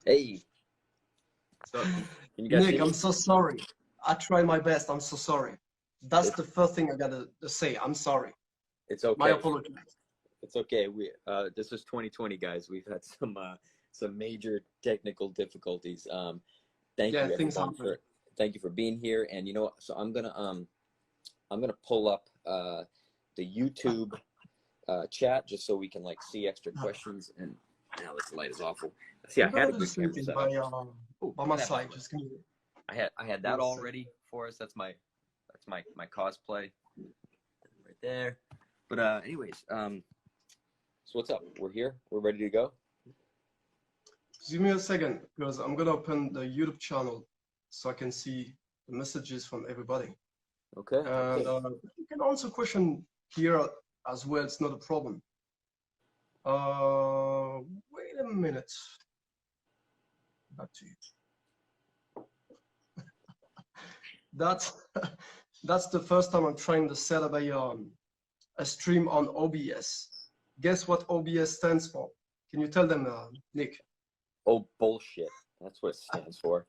Hey, so can you guys see Nick, me? I'm so sorry. I tried my best. I'm so sorry. That's It's, the first thing I gotta say. I'm sorry. it's My okay. apologies. It's okay. This is 2020, guys. We've had some major technical difficulties. Thank Yeah, you things everyone happen. for thank you for being here. And you know what? So I'm gonna pull up the YouTube chat just so we can like see extra questions. And now this light is awful. See, I I'm had gonna a do the good same camera thing setup. Oh, by my that might side. work. Just give I had me that a all second. ready for us. That's my cosplay right there. But anyways, so what's up? We're here. We're ready to go. Just give me a second because I'm gonna open the YouTube channel so I can see the messages from everybody. Okay. And you can answer question here as well. It's not a problem. Wait a minute. Back to you. That's that's the first time I'm trying to set up a stream on OBS. Guess what OBS stands for? Can you tell them, Nick? Oh, bullshit. That's what it stands for.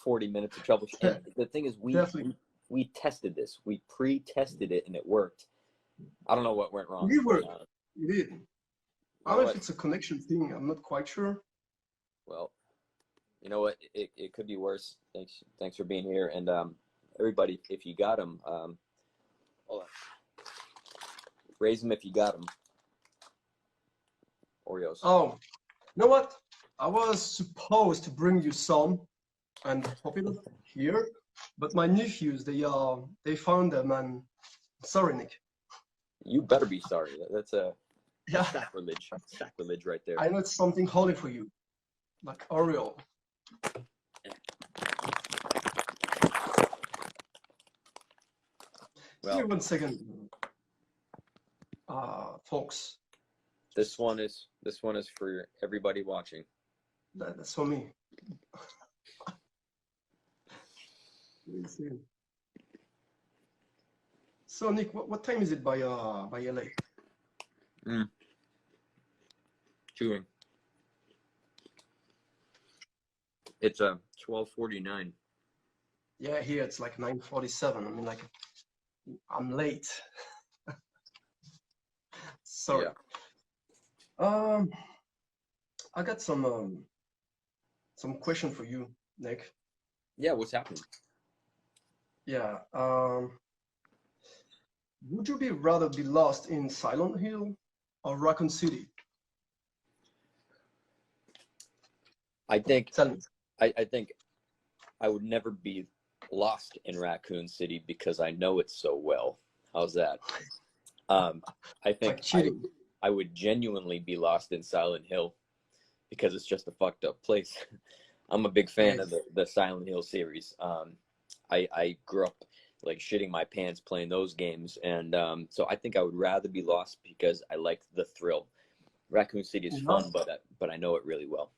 40 minutes of troubleshooting. And the thing is, Definitely. we tested this. We pre-tested it and it worked. I don't know what went wrong. It worked. It did. I don't know if What? it's a connection thing. I'm not quite sure. Well, you know what? It could be worse. Thanks for being here. And everybody, if you got them, hold on. Raise them if you got them. Oreos. Oh, you know what? I was supposed to bring you some and pop it here, but my nephews they found them and sorry, Nick. You better be sorry. That's Yeah, sacrilege. Sacrilege right there. I know it's something holy for you, like Oreo. Well, Give me 1 second, folks. this one is for everybody watching. That's for me. So Nick, what time is it by LA? Chewing. It's 12:49. Yeah, here it's like 9:47. I mean, like, I'm late. Sorry. Yeah. I got some question for you, Nick. Yeah, what's happening? Yeah. Would you rather be lost in Silent Hill or Raccoon City? I think Tell me. I think I would never be lost in Raccoon City because I know it so well. How's that? I think Like cheating. I would genuinely be lost in Silent Hill because it's just a fucked up place. I'm a big fan of the Silent Hill series. I grew up like shitting my pants playing those games, and so I think I would rather be lost because I like the thrill. Raccoon City is fun, but I know it really well.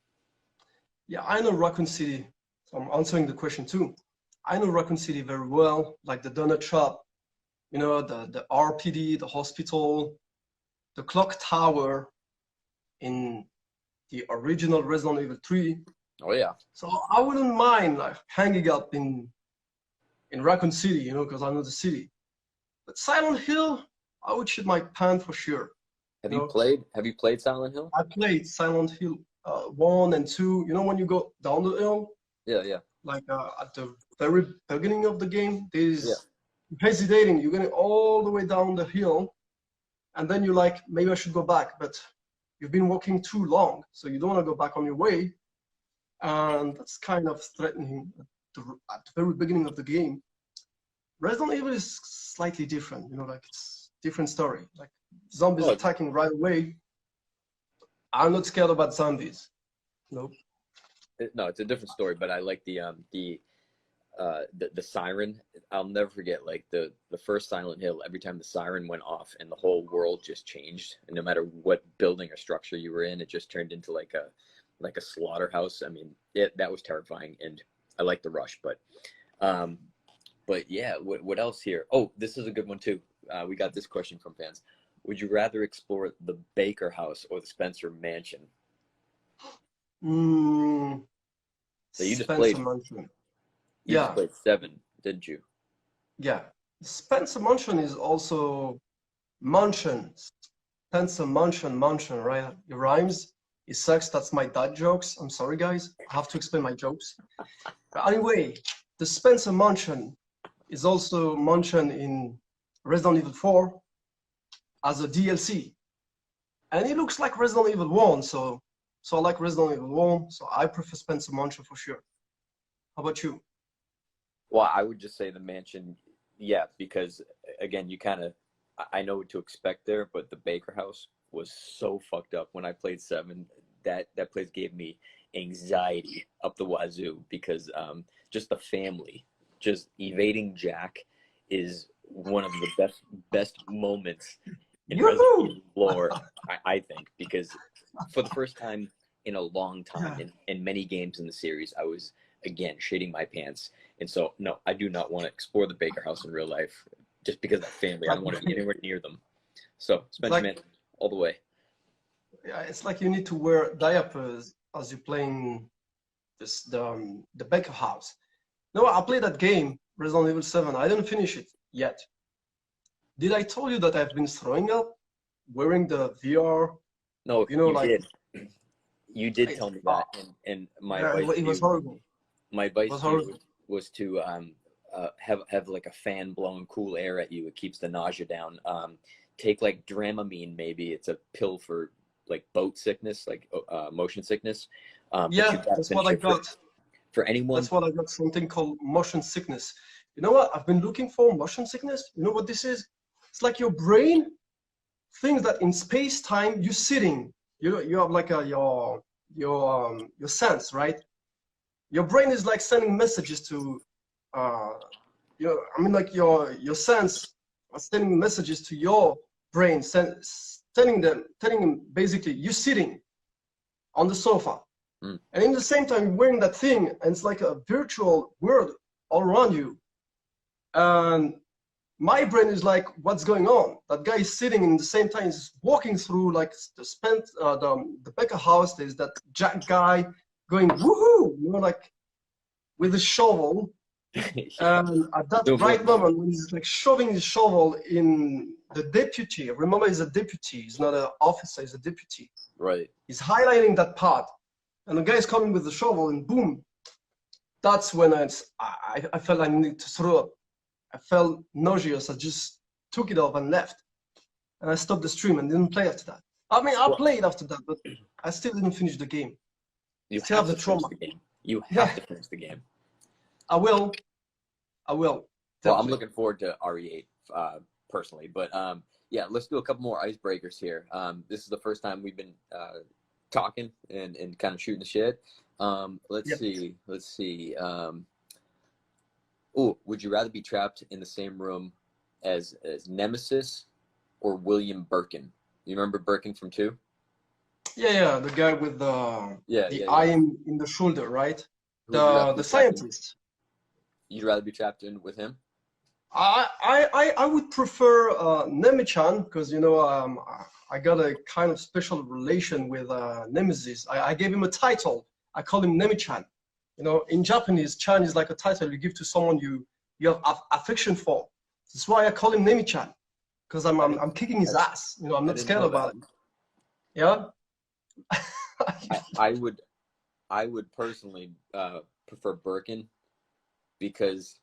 Yeah, I know Raccoon City. So I'm answering the question too. I know Raccoon City very well, like the donut shop, you know, the RPD, the hospital, the clock tower in the original Resident Evil 3. Oh yeah. So I wouldn't mind like hanging up in Raccoon City, you know, because I know the city. But Silent Hill, I would shit my pants for sure. Have you played Silent Hill? I played Silent Hill 1 and 2. You know, when you go down the hill, Yeah. like at the very beginning of the game, there's hesitating. You're getting all the way down the hill, and then you're like, maybe I should go back, but you've been walking too long, so you don't want to go back on your way, and that's kind of threatening at the very beginning of the game. Resident Evil is slightly different, you know, like it's different story. Like zombies attacking right away. I'm not scared about zombies. Nope. No, it's a different story, but I like the siren. I'll never forget like the first Silent Hill. Every time the siren went off and the whole world just changed, and no matter what building or structure you were in, it just turned into like a slaughterhouse. I mean, that was terrifying, and I like the rush, but yeah, what else here? Oh, this is a good one too. We got this question from fans. Would you rather explore the Baker house or the Spencer mansion? So you just Spencer played. Mansion. You just Yeah, played 7, didn't you? yeah. Spencer Mansion is also Mansion. Spencer Mansion, right? It rhymes. It sucks. That's my dad jokes. I'm sorry, guys. I have to explain my jokes. But anyway, the Spencer Mansion is also mentioned in Resident Evil 4 as a DLC. And it looks like Resident Evil 1, so I like Resident Evil 1, so I prefer Spencer Mansion for sure. How about you? Well, I would just say the mansion, yeah, because again, you kind of, I know what to expect there, but the Baker House was so fucked up when I played 7. That place gave me anxiety up the wazoo because just the family, just evading Jack is one of the best moments in Resident Yoo-hoo! Evil lore, I think, because for the first time in a long time Yeah. in many games in the series, I was again shitting my pants. And so, no, I do not want to explore the Baker House in real life just because of that family. I don't want to be anywhere near them. So, Spencer Like, Mansion all the way. yeah, it's like you need to wear diapers as you're playing the Baker House. No, I played that game, Resident Evil 7. I didn't finish it yet. Did I tell you that I've been throwing up wearing the VR? No, You know, you like, did. You did tell me that, and my yeah, advice to it was you, horrible. my It advice was to you horrible. was to have like a fan blowing cool air at you. It keeps the nausea down. Take like Dramamine, maybe it's a pill for like boat sickness, like motion sickness. But you Yeah, gotta that's what finish I it got. for anyone. That's what I got, something called motion sickness. You know what? I've been looking for motion sickness. You know what this is? It's like your brain thinks that in space time you're sitting. You have like your sense, right? Your brain is like sending messages to I mean like your sense is sending messages to your brain, telling him basically you're sitting on the sofa. Mm. And in the same time, you're wearing that thing, and it's like a virtual world all around you. And my brain is like, what's going on? That guy is sitting in the same time, he's walking through like the Becker house. There's that Jack guy going woohoo, like with a shovel. And at that right moment, when he's like shoving his shovel in the deputy, remember he's a deputy, he's not an officer, he's a deputy. Right. He's highlighting that part. And the guy's coming with the shovel, and boom, that's when I felt I needed to throw up. I felt nauseous. I just took it off and left. And I stopped the stream and didn't play after that. I mean, I played after that, but I still didn't finish the game. You still have have to the finish trauma. the game. You have to finish the game. I will. Well, definitely. I'm looking forward to RE8 personally, but yeah, let's do a couple more icebreakers here. This is the first time we've been talking and kind of shooting the shit. Let's see. Oh, would you rather be trapped in the same room as Nemesis or William Birkin? You remember Birkin from 2? Yeah, the guy with the eye in the shoulder, right? The scientist. You'd rather be trapped in with him? I would prefer Nemichan, because I got a kind of special relation with Nemesis. I gave him a title. I call him Nemichan. In Japanese, Chan is like a title you give to someone you have affection for. That's why I call him Nemichan, because I'm kicking his ass. I'm not scared about it. Yeah. I would personally prefer Birkin because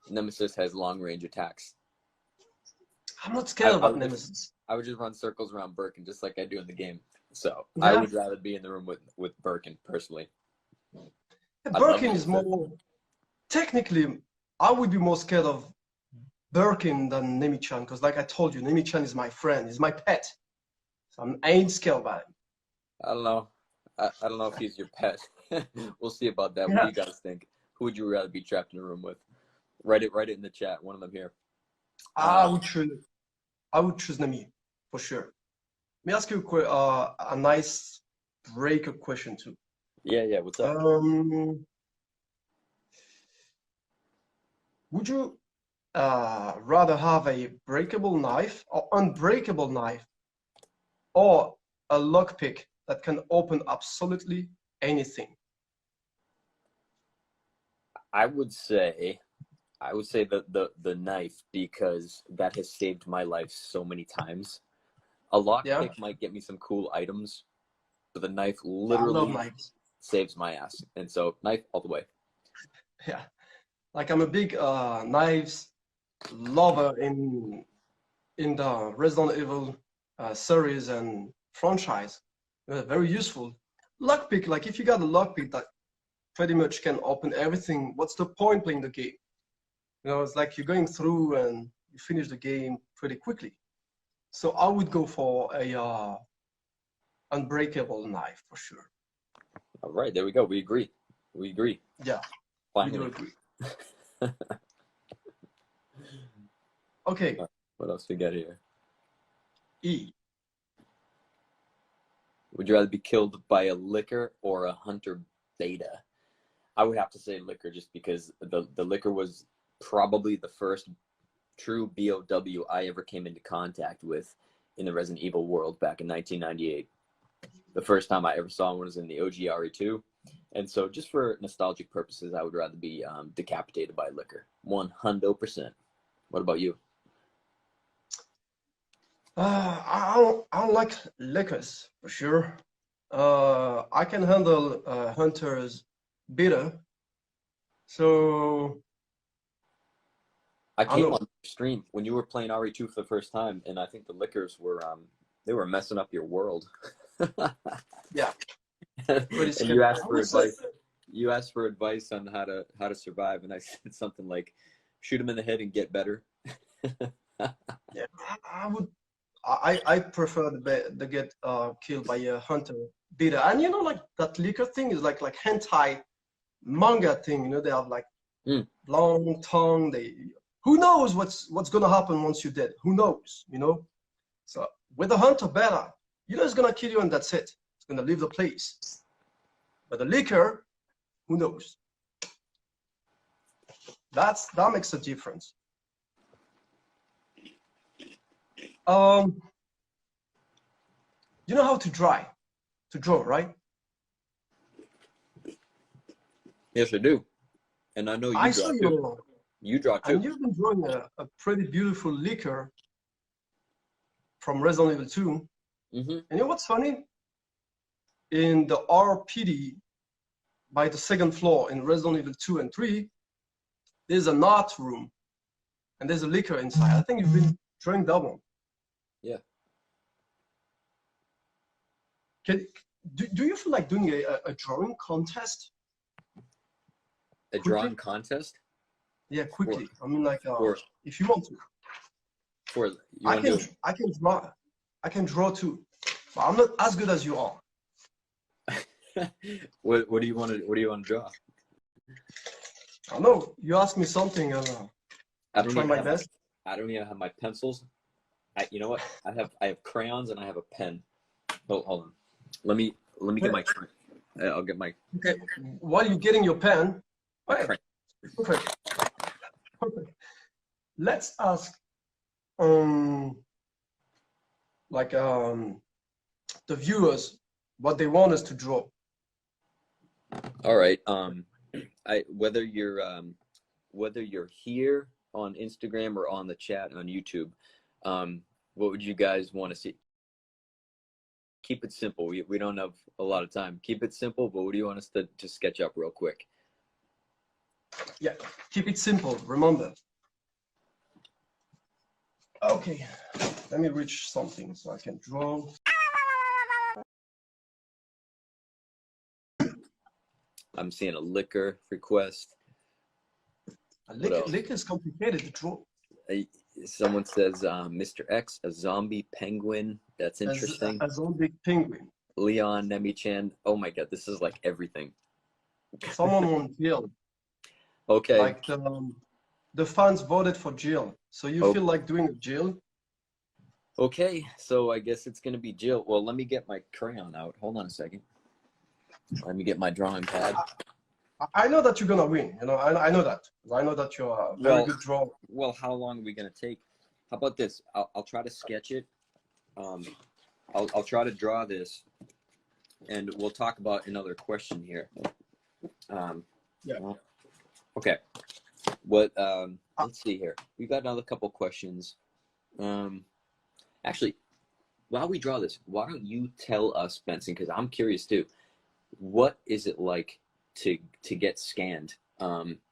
Nemesis has long range attacks. I'm not scared about Nemesis. I would just run circles around Birkin just like I do in the game. So yeah. I would rather be in the room with Birkin personally. Birkin is more technically. I would be more scared of Birkin than Nemichan, because like I told you, Nemichan is my friend. He's my pet. So I ain't scared about him. I don't know. I don't know if he's your pet. We'll see about that. What do you guys think? Who would you rather be trapped in a room with? Write it in the chat. One of them here. I would choose Nemi for sure. Let me ask you a nice breaker question too. Yeah. What's up? Would you rather have a breakable knife or unbreakable knife, or a lockpick that can open absolutely anything? I would say the knife, because that has saved my life so many times. A lockpick might get me some cool items, but the knife I love literally knives. saves my ass. And so knife all the way. Yeah, like I'm a big knives lover in the Resident Evil series and franchise. Very useful. Lockpick, like if you got a lockpick that pretty much can open everything, what's the point playing the game? You know, it's like you're going through and you finish the game pretty quickly. So I would go for a unbreakable knife for sure. All right, there we go. We agree. We agree. Yeah, Finally. we do agree. Okay. What else we got here? E. Would you rather be killed by a licker or a hunter beta? I would have to say licker, just because the licker was probably the first true BOW I ever came into contact with in the Resident Evil world back in 1998. The first time I ever saw one was in the OG RE2. And so just for nostalgic purposes, I would rather be decapitated by a licker. 100%. What about you? I don't like lickers for sure. I can handle hunters better. So I came on your stream when you were playing RE2 for the first time, and I think the lickers were they were messing up your world. Yeah. And you asked for advice. You asked for advice on how to survive, and I said something like, "Shoot him in the head and get better." Yeah, I prefer to get killed by a hunter beater. And you know, like that licker thing is like hentai manga thing. You know, they have like long tongue. Who knows what's gonna happen once you're dead? Who knows? You know. So with the hunter beta, you know, it's gonna kill you and that's it. It's gonna leave the place. But the licker, who knows? That makes a difference. You know how to draw, right? Yes, I do. And I know you draw too. You draw too. And you've been drawing a pretty beautiful licker from Resident Evil 2. And you know what's funny? In the RPD, by the second floor in Resident Evil 2 and 3, there's an art room. And there's a licker inside. I think you've been drawing that one. Yeah. Do you feel like doing a drawing contest? A drawing contest? Yeah, quickly. I mean, like, if you want to. I can draw too, but I'm not as good as you are. What do you want to draw? I don't know. You ask me something, and I'll try my best. I don't even have my pencils. You know what? I have crayons and I have a pen. Hold on. Let me get my. I'll get my. Okay. While you're getting your pen. Okay. Perfect. Let's ask. The viewers what they want us to draw. All right. Whether you're here on Instagram or on the chat on YouTube, what would you guys want to see? Keep it simple. We don't have a lot of time. Keep it simple, but what do you want us to sketch up real quick? Yeah, keep it simple, remember. Okay, let me reach something so I can draw. I'm seeing a licker request. A licker is complicated to draw. Someone says Mr. X, a zombie penguin. That's interesting. A zombie penguin. Leon Nemi-chan. Oh my god, this is like everything. Someone on Jill. Okay. Like the fans voted for Jill. So you feel like doing a Jill? Okay, so I guess it's gonna be Jill. Well, let me get my crayon out. Hold on a second. Let me get my drawing pad. I know that you're gonna win. You know, I know that. I know that you're a very good drawer. Well, how long are we gonna take? How about this? I'll try to sketch it. I'll try to draw this, and we'll talk about another question here. Yeah. Hold Okay. What? Let's see here. We've got another couple questions. Actually, while we draw this, why don't you tell us, Benson, because I'm curious too. What is it like to get scanned?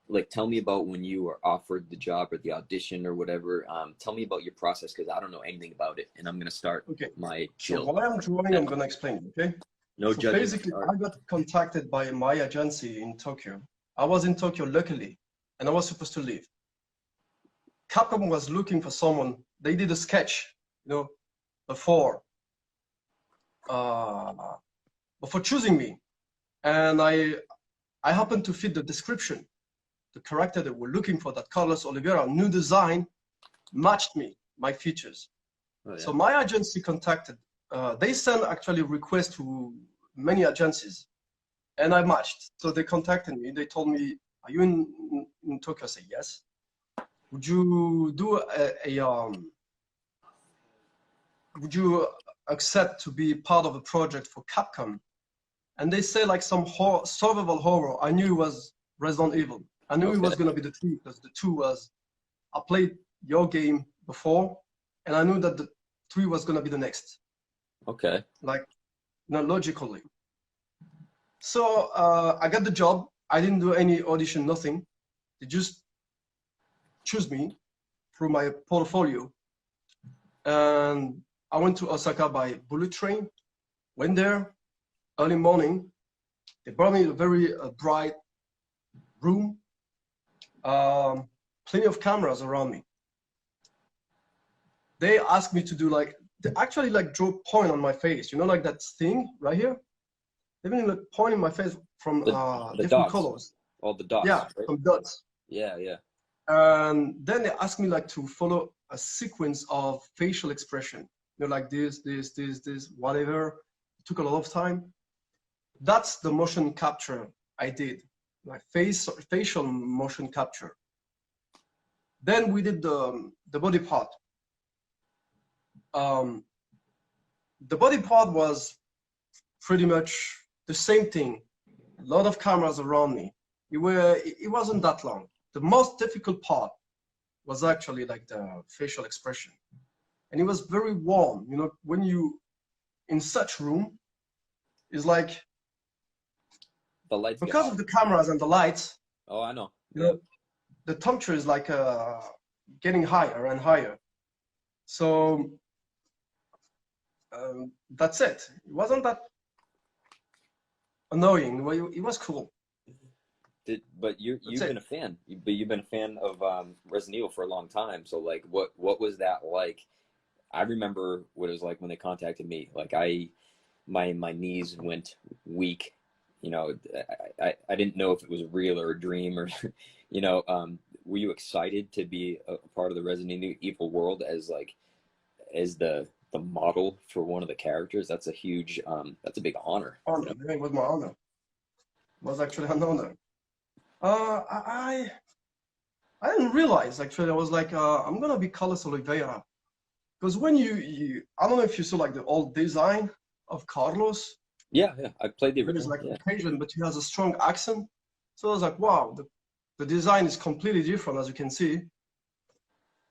Like, tell me about when you were offered the job or the audition or whatever. Tell me about your process, because I don't know anything about it, and I'm gonna start my chill. So while I'm drawing, I'm gonna explain. Okay. No so judging. Basically, I got contacted by my agency in Tokyo. I was in Tokyo luckily, and I was supposed to leave. Capcom was looking for someone. They did a sketch, before choosing me, and I happened to fit the description. The character that we're looking for, that Carlos Oliveira, new design, matched me, my features. Oh, yeah. So my agency contacted. They sent actually requests to many agencies, and I matched. So they contacted me. They told me, "Are you in Tokyo?" I said, "Yes." Would you do would you accept to be part of a project for Capcom? And they say like some survival horror. I knew it was Resident Evil. I knew it was going to be the 2, because the 2 was, I played your game before, and I knew that the 3 was going to be the next. Okay. Like, logically. So I got the job. I didn't do any audition, nothing. They just choose me through my portfolio. And I went to Osaka by bullet train, went there early morning. They brought me a very bright room, plenty of cameras around me. They asked me to do they actually draw a point on my face, like that thing right here? They even like point in my face from the different dots. Colors. All the dots. Yeah, right? From dots. Yeah, yeah. And then they asked me to follow a sequence of facial expression, like this, whatever. It took a lot of time. That's the motion capture I did, like facial motion capture. Then we did the body part. The body part was pretty much the same thing. A lot of cameras around me. It wasn't that long. The most difficult part was actually the facial expression. And it was very warm. When you in such room, it's like the lights because of the cameras and the lights. Oh, I know. The temperature is getting higher and higher. So that's it. It wasn't that annoying. It was cool. But you've been a fan. You've been a fan of Resident Evil for a long time. So what was that like? I remember what it was like when they contacted me. My knees went weak. I didn't know if it was real or a dream or, were you excited to be a part of the Resident Evil world as the model for one of the characters? That's a huge, that's a big honor. It was my honor. It was actually an honor. I didn't realize actually. I was I'm gonna be Carlos Oliveira, because when you I don't know if you saw the old design of Carlos. Yeah, I played the original. It's Cajun, but he has a strong accent. So I was like, wow, the design is completely different, as you can see.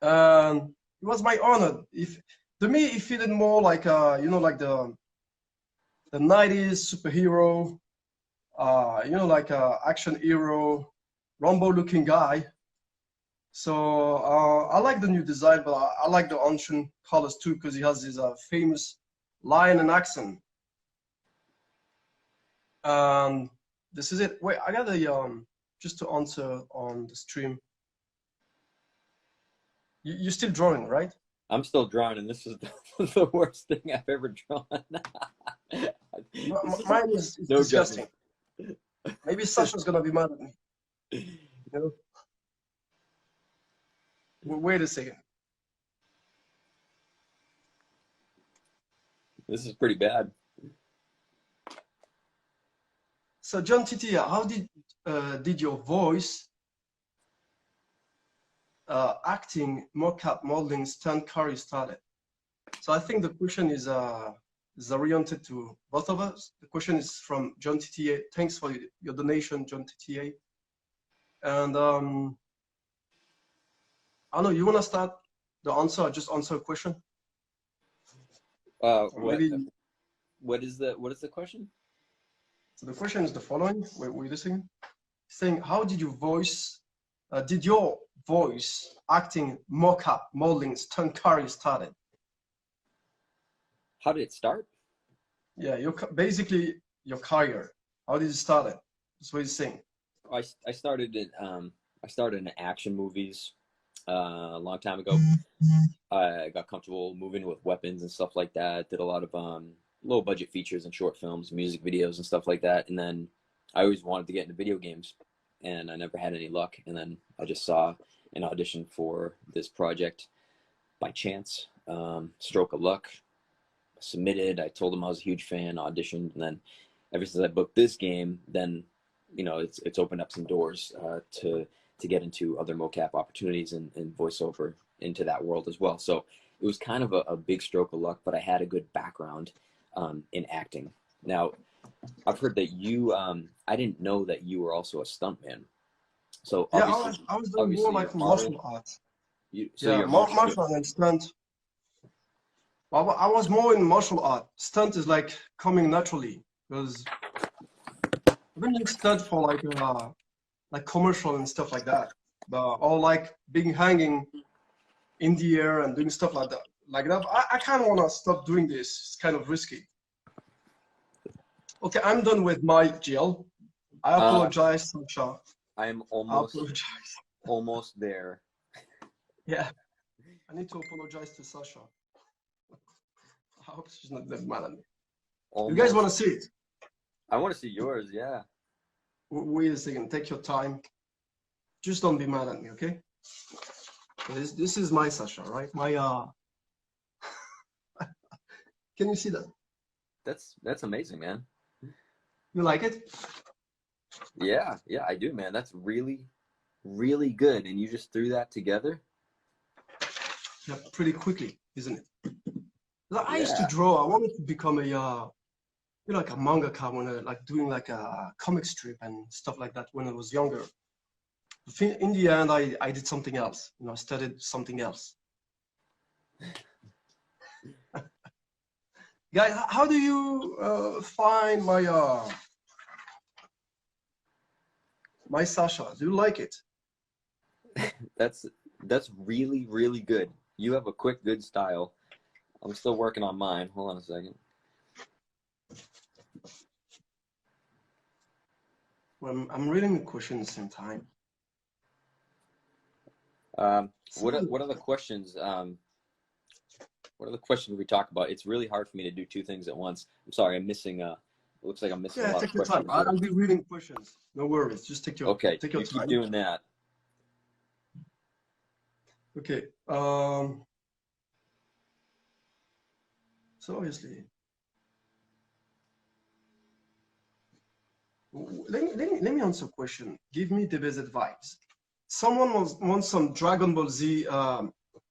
It was my honor. To me, it fitted more the 90s superhero, action hero, Rambo-looking guy. So I like the new design, but I like the ancient colors too, because he has this famous line and accent. This is it. Wait, I got just to answer on the stream. You're still drawing, right? I'm still drawing, and this is the worst thing I've ever drawn. Mine is no disgusting. Judgment. Maybe Sasha's gonna be mad at me. Wait a second. This is pretty bad. So John Titia, how did your voice, acting, mocap, modeling, stunt carry started? So I think the question is oriented to both of us. The question is from John Titia. Thanks for your donation, John Titia. And I don't know, you want to start the answer, just answer a question? Or maybe, what is the question? so the question is the following. Wait a second. Saying, how did your voice acting, mocap, modeling, stunt career started? How did it start? Yeah, basically your career. How did it start? That's what he's saying. I started in action movies a long time ago. I got comfortable moving with weapons and stuff like that. Did a lot of low budget features and short films, music videos and stuff like that. And then I always wanted to get into video games, and I never had any luck. And then I just saw an audition for this project by chance, stroke of luck. Submitted. I told them I was a huge fan, auditioned, and then ever since I booked this game, then it's opened up some doors to get into other mocap opportunities and voiceover into that world as well. So it was kind of a big stroke of luck, but I had a good background in acting. Now, I've heard that you, I didn't know that you were also a stuntman. So yeah, I was doing more like martial arts. Martial art and stunt. I was more in martial art. Stunt is like coming naturally because I've been doing stunt for like commercial and stuff like that, or like being hanging in the air and doing stuff like that. I kind of want to stop doing this. It's kind of risky. Okay, I'm done with my jail. I apologize, Sasha. I'm almost there. Yeah, I need to apologize to Sasha. I hope she's not that mad at me. Almost. You guys want to see it? I want to see yours, yeah. Wait a second, take your time. Just don't be mad at me, okay? This is my Sasha, right? My Can you see that? That's amazing, man. You like it? Yeah, I do, man. That's really, really good. And you just threw that together? Yeah, pretty quickly, isn't it? I used to draw. I wanted to become like a mangaka when like doing like a comic strip and stuff like that when I was younger. In the end, I did something else. I studied something else. Guys, how do you find my Sasha? Do you like it? That's really, really good. You have a quick, good style. I'm still working on mine. Hold on a second. Well, I'm reading the question at the same time. What are the questions? What are the questions we talk about? It's really hard for me to do two things at once. I'm sorry, I'm missing. It looks like I'm missing a lot of questions. Take your time. I'll be reading questions. No worries. Just take your time. Keep doing that. Okay. So obviously, let me answer a question. Give me the best advice. Someone wants some Dragon Ball Z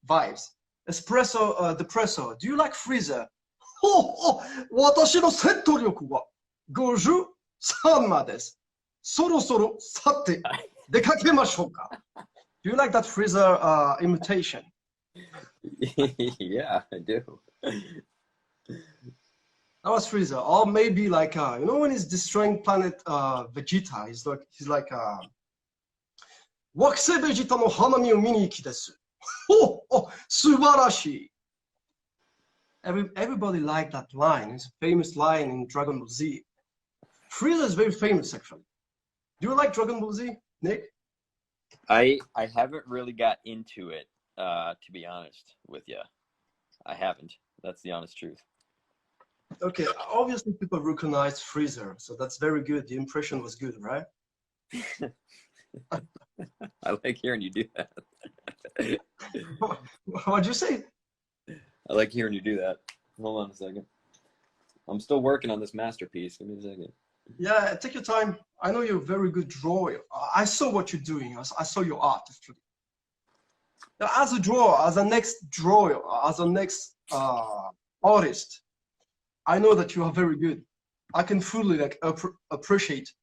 vibes. Espresso, depresso. Do you like freezer? 私の説得力は53まです。そろそろ去って出かけましょうか? Do you like that freezer imitation? Yeah, I do. That was Freezer. Or maybe like when he's destroying planet Vegeta, he's like 惑星ベジータの花見を見に行きです。素晴らしい. Everybody liked that line. It's a famous line in Dragon Ball Z. Freezer is very famous, actually. Do you like Dragon Ball Z, Nick? I haven't really got into it, to be honest with you. I haven't. That's the honest truth. Okay, obviously people recognize Freezer, so that's very good. The impression was good, right? I like hearing you do that. What'd you say? I like hearing you do that. Hold on a second. I'm still working on this masterpiece. Give me a second. Yeah, take your time. I know you're a very good drawer. I saw what you're doing. I saw your art, actually. As a drawer, as a next drawer, as a next artist, I know that you are very good. I can fully appreciate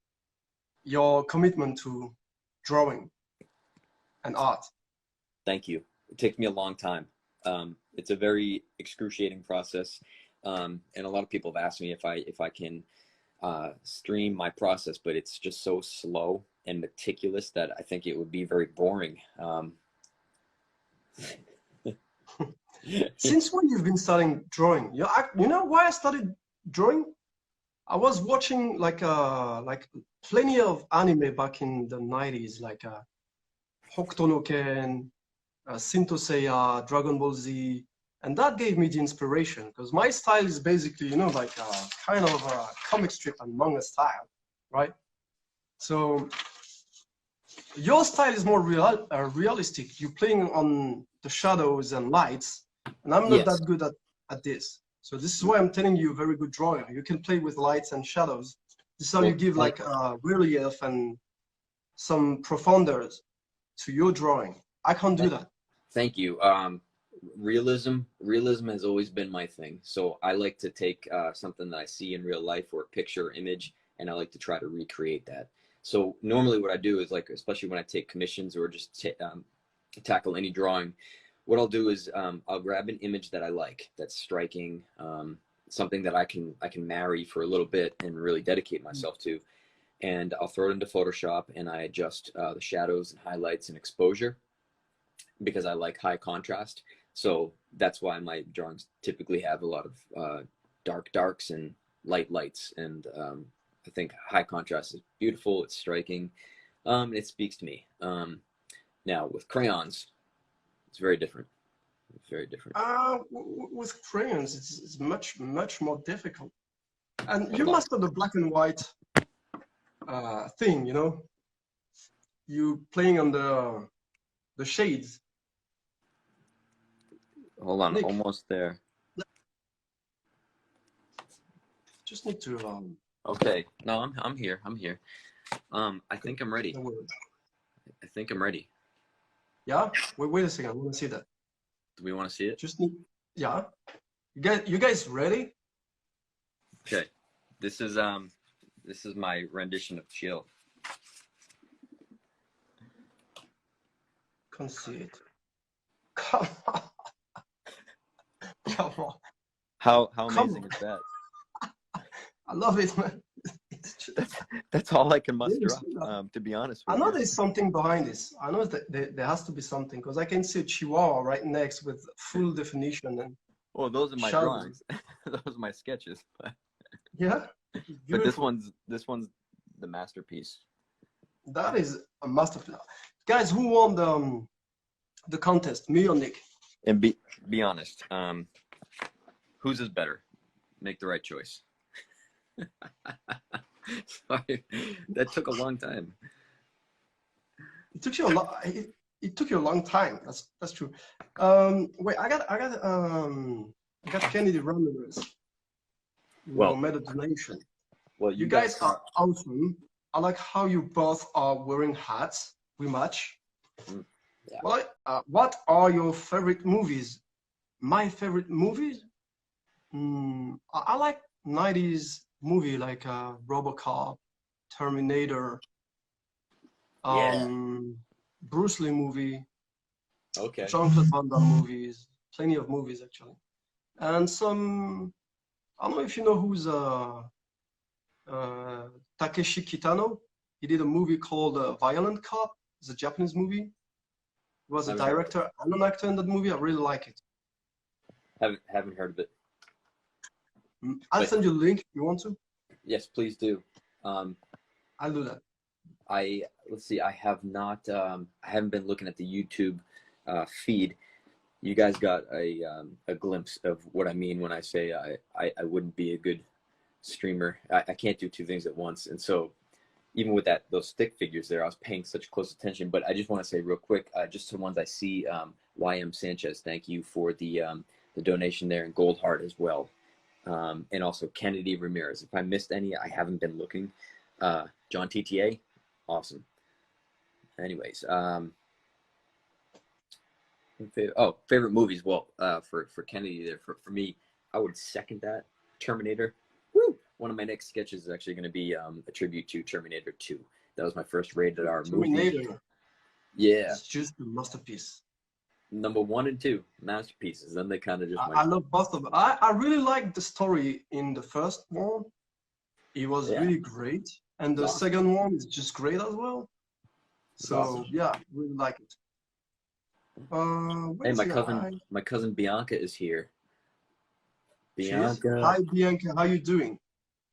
your commitment to drawing and art? Thank you. It takes me a long time. It's a very excruciating process, and a lot of people have asked me if I can stream my process, but it's just so slow and meticulous that I think it would be very boring. Since when you've been starting drawing? You know why I started drawing? I was watching like plenty of anime back in the 90s, like Hokuto no Ken, Shinto Seiya, Dragon Ball Z, and that gave me the inspiration because my style is basically, you know, like kind of a comic strip and manga style, right? So your style is more realistic. You're playing on the shadows and lights, and I'm not that good at this. So this is why I'm telling you, very good drawer. You can play with lights and shadows. This is how you give like relief and some profunders to your drawing. I can't do that. Thank you. Realism has always been my thing. So I like to take something that I see in real life or a picture or image, and I like to try to recreate that. So normally what I do is, like, especially when I take commissions or just tackle any drawing, what I'll do is I'll grab an image that I like, that's striking, something that I can marry for a little bit and really dedicate myself to, and I'll throw it into Photoshop and I adjust the shadows and highlights and exposure because I like high contrast. So that's why my drawings typically have a lot of dark darks and light lights, and I think high contrast is beautiful, it's striking, and it speaks to me. Now with crayons, it's very different. It's very different. With crayons, it's much more difficult. And you master the black and white thing, you know. You playing on the shades. Hold on, Nick, almost there. just need to. Okay, no, I'm here. I'm here. I think I'm ready. I think I'm ready. Yeah. Wait a second. I want to see that. Do we want to see it? Just need. Yeah. You guys ready? Okay. This is my rendition of Chill. Can't see it. Come on. Come on. How amazing is that? I love it, man. That's all I can muster up, to be honest with you. I know there's something behind this. I know that there has to be something, because I can see a chihuahua right next with full definition. And well, those are my drawings. Those are my sketches. Yeah. But this one's the masterpiece. That is a masterpiece. Guys, who won the contest? Me or Nick? And be honest. Whose is better? Make the right choice. Sorry, that took a long time. It took you a lot. It took you a long time. That's true. Wait, I got Kennedy Ramirez. Well, made a donation. Well, you guys are awesome. I like how you both are wearing hats. We match. Yeah. Well, what are your favorite movies? My favorite movies? I like 90s movie like RoboCop, Terminator, Bruce Lee movie, okay, Jean-Claude Van Damme movies, plenty of movies actually, and some. I don't know if you know who's Takeshi Kitano. He did a movie called Violent Cop. It's a Japanese movie. He was a director and an actor in that movie. I really like it. Haven't heard of it. I'll send you a link if you want to. Yes, please do. I'll do that. Let's see. I have not. I haven't been looking at the YouTube feed. You guys got a glimpse of what I mean when I say I wouldn't be a good streamer. I can't do two things at once, and so even with those stick figures there, I was paying such close attention. But I just want to say real quick, just the ones I see. YM Sanchez, thank you for the donation there, and Gold Heart as well. And also Kennedy Ramirez. If I missed any, I haven't been looking. John TTA, awesome. Anyways, favorite movies. Well, for Kennedy there, for me, I would second that. Terminator. Woo! One of my next sketches is actually going to be a tribute to Terminator 2. That was my first rated R movie. Terminator. Yeah. It's just a masterpiece. Number 1 and 2 masterpieces. Then they kind of just I love both of them. I really like the story in the first one. It was really great. And the second one is just great as well. So yeah, really like it. Hey, my cousin Bianca is here. Bianca. Hi Bianca, how you doing?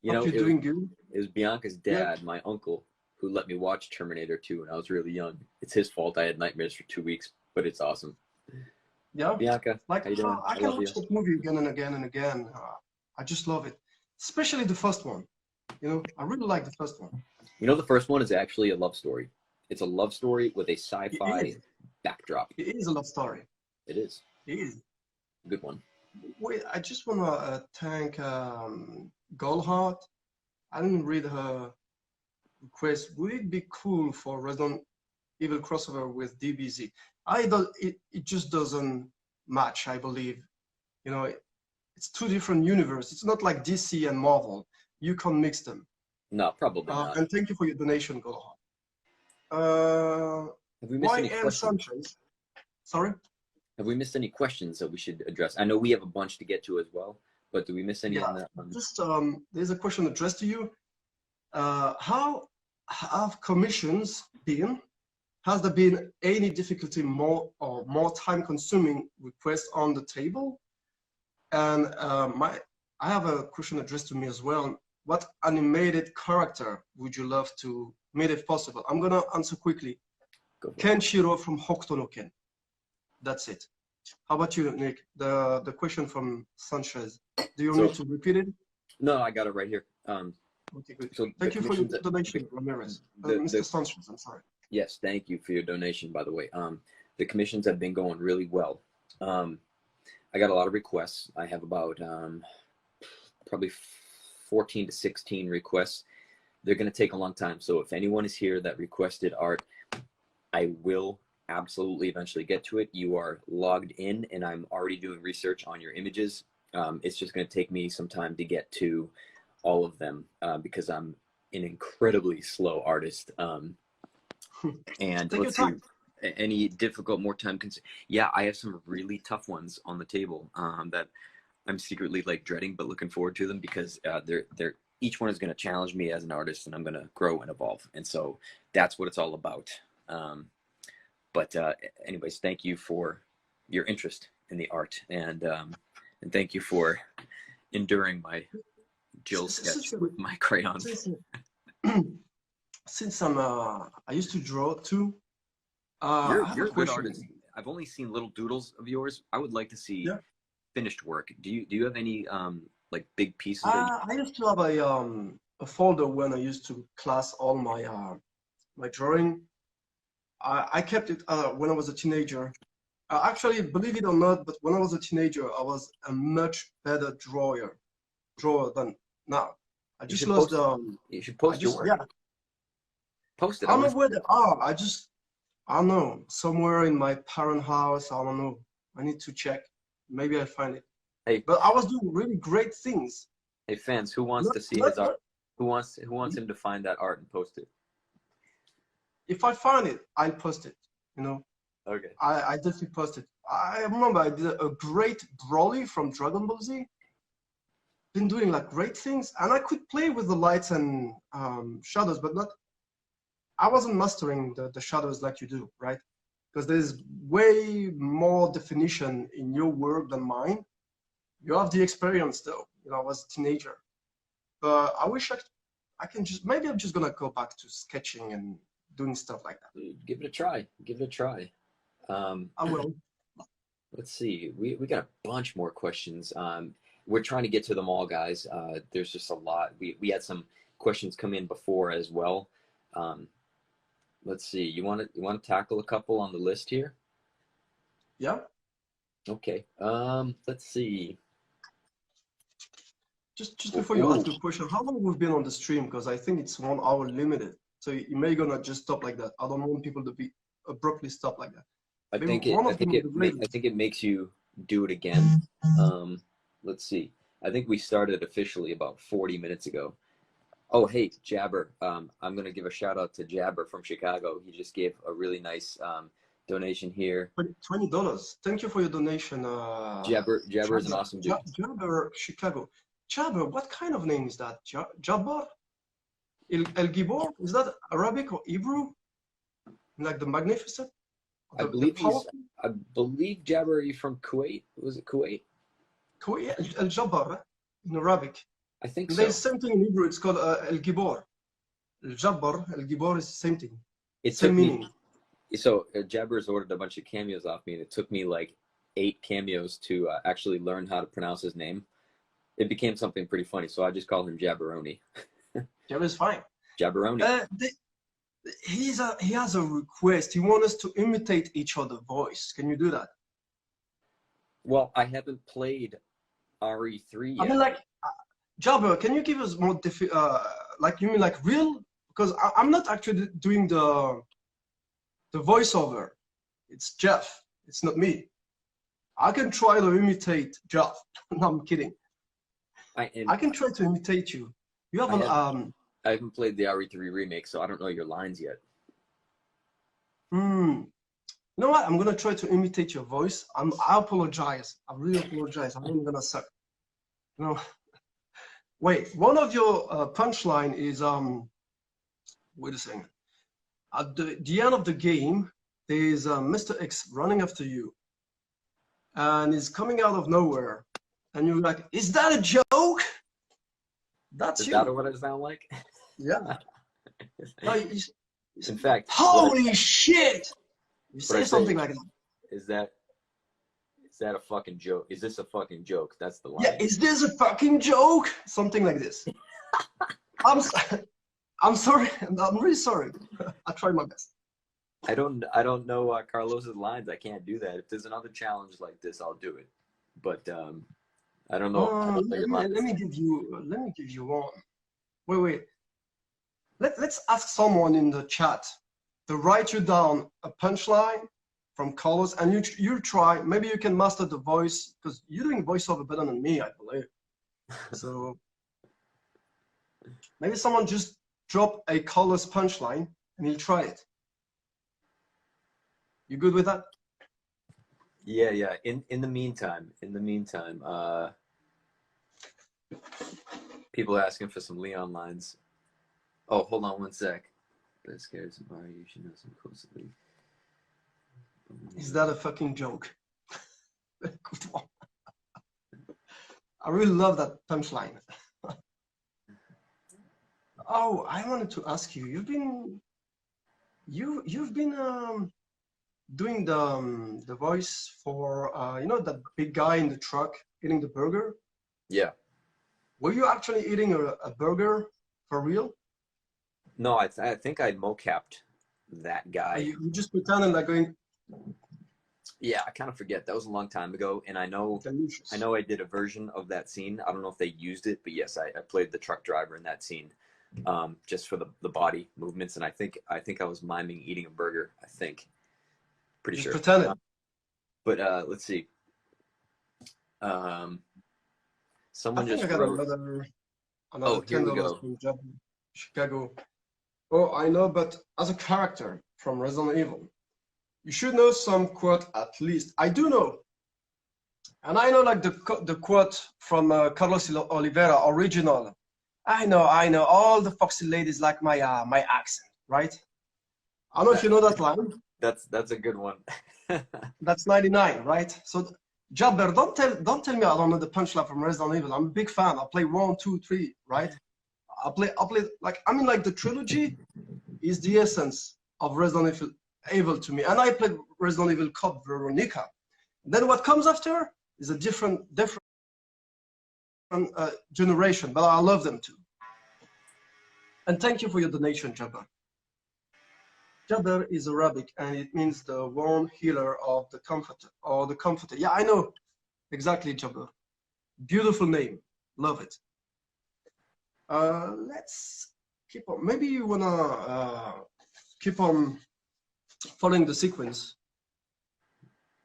You know, you're doing good. It was Bianca's dad, my uncle, who let me watch Terminator 2 when I was really young. It's his fault. I had nightmares for 2 weeks, but it's awesome. Yeah, Bianca, like how you doing? I can watch that movie again and again and again. I just love it, especially the first one. You know, I really like the first one. You know, the first one is actually a love story. It's a love story with a sci-fi backdrop. It is a love story. It is. It is. Good one. Wait, I just want to thank Goldheart. I didn't read her request. Would it be cool for Resident Evil crossover with DBZ? It just doesn't match, I believe. You know, it's two different universes. It's not like DC and Marvel. You can't mix them. No, probably not. And thank you for your donation, Goldheart. Have we missed any questions? Sanchez. Sorry? Have we missed any questions that we should address? I know we have a bunch to get to as well, but do we miss any on that one? Just there's a question addressed to you. How have commissions been? Has there been any difficulty more time-consuming requests on the table? And I have a question addressed to me as well. What animated character would you love to meet if possible? I'm gonna answer quickly. Kenshiro from Hokuto no Ken. That's it. How about you, Nick? The question from Sanchez. Do you need to repeat it? No, I got it right here. Okay, good. So thank you for your donation, Ramirez. Mr. Sanchez, I'm sorry. Yes, thank you for your donation, by the way. The commissions have been going really well. I got a lot of requests. I have about probably 14 to 16 requests. They're going to take a long time. So if anyone is here that requested art, I will absolutely eventually get to it. You are logged in and I'm already doing research on your images. It's just going to take me some time to get to all of them because I'm an incredibly slow artist. And let's see, any difficult, more time consuming. Yeah, I have some really tough ones on the table that I'm secretly like dreading, but looking forward to them because they're each one is going to challenge me as an artist and I'm going to grow and evolve. And so that's what it's all about. But anyways, thank you for your interest in the art and thank you for enduring my Jill sketch with my crayons. Since I used to draw too. You're a good artist. I've only seen little doodles of yours. I would like to see finished work. Do you have any like big pieces? I used to have a folder when I used to class all my my drawing. I kept it when I was a teenager. Actually, believe it or not, but when I was a teenager, I was a much better drawer than now. I just lost. You should post your work. Yeah. Post it. I don't know where they are. I don't know. Somewhere in my parent house. I don't know. I need to check. Maybe I'll find it. Hey, but I was doing really great things. Hey fans, who wants to see his art? Who wants him to find that art and post it? If I find it, I'll post it. You know. Okay. I definitely post it. I remember I did a great Broly from Dragon Ball Z. Been doing like great things, and I could play with the lights and shadows, but not. I wasn't mastering the shadows like you do, right? Because there's way more definition in your work than mine. You have the experience though. You know, I was a teenager. But I wish I can just, maybe I'm just gonna go back to sketching and doing stuff like that. Give it a try. Give it a try. I will. Let's see. We got a bunch more questions. We're trying to get to them all, guys. There's just a lot. We had some questions come in before as well. Let's see. You want to tackle a couple on the list here? Yeah. Okay. Let's see. Just before you ask the question, how long we've been on the stream? Because I think it's 1 hour limited. So you may gonna just stop like that. I don't want people to be abruptly stop like that. I think it makes you do it again. Let's see. I think we started officially about 40 minutes ago. Oh, hey, Jabber. I'm gonna give a shout out to Jabber from Chicago. He just gave a really nice donation here. $20. Thank you for your donation. Jabber is an awesome dude. Jabber, Chicago. Jabber, what kind of name is that? Jabbar? El Gibor? Is that Arabic or Hebrew? Like the magnificent? I believe Jabber, are you from Kuwait? Was it Kuwait? Kuwait, El Jabbar in Arabic. I think And so. there's same thing in Hebrew. It's called El Gibor. El Jabbar, El Gibor is the same thing. It same took meaning. So Jabber's ordered a bunch of cameos off me, and it took me like 8 cameos to actually learn how to pronounce his name. It became something pretty funny, so I just call him Jabberoni. Jabber's fine. Jabberoni. He has a request. He wants us to imitate each other's voice. Can you do that? Well, I haven't played RE3 yet. I mean, like, Jabber, can you give us more, like, you mean like real? Because I'm not actually doing the voiceover. It's Jeff. It's not me. I can try to imitate Jeff. No, I'm kidding. I can try to imitate you. You have I haven't played the RE3 remake, so I don't know your lines yet. You know what? I'm gonna try to imitate your voice. I apologize. I really apologize. I'm gonna suck. No. Wait. One of your punchline is wait a second. At the end of the game, there's Mr. X running after you, and he's coming out of nowhere, and you're like, "Is that a joke?" That's you. Is that what I sound like? Yeah. No, in fact, holy shit! You say something like that. Is that a fucking joke? Is this a fucking joke? That's the line. Yeah, is this a fucking joke? Something like this. I'm sorry. I'm really sorry. I tried my best. I don't know Carlos's lines. I can't do that. If there's another challenge like this, I'll do it. But I don't know. Let me give you one. Wait. Let's ask someone in the chat to write you down a punchline from Carlos, and you try. Maybe you can master the voice, because you're doing voiceover better than me, I believe. So maybe someone just drop a Carlos punchline and he'll try it. You good with that? Yeah. In the meantime, people are asking for some Leon lines. Oh, hold on one sec. That scares somebody. You should know some closely. Is that a fucking joke? Good one. I really love that punchline. Oh, I wanted to ask you. You've been doing the voice for you know, that big guy in the truck eating the burger. Yeah. Were you actually eating a burger for real? No, I think I mocapped that guy. You just pretended like going. Yeah, I kind of forget. That was a long time ago, and I know I did a version of that scene. I don't know if they used it, but yes, I played the truck driver in that scene, just for the body movements, and I think I was miming eating a burger. I think, pretty just sure. Pretended. But let's see. Someone just wrote. Another $10 from Chicago. Oh, I know, but as a character from Resident Evil, you should know some quote at least. I do know. And I know like the quote from Carlos Oliveira, original. I know, all the foxy ladies like my accent, right? I don't know if you know that line. That's a good one. That's 99, right? So Jabber, don't tell me I don't know the punchline from Resident Evil. I'm a big fan. I play 1, 2, 3, right? I play like, I mean, like, the trilogy is the essence of Resident Evil to me. And I played Resident Evil Code Veronica. Then what comes after is a different generation, but I love them too. And thank you for your donation, Jabber. Jabber is Arabic, and it means the warm healer of the comforter, or the comforter. Yeah, I know exactly, Jabber. Beautiful name, love it. Let's keep on. Maybe you wanna keep on following the sequence.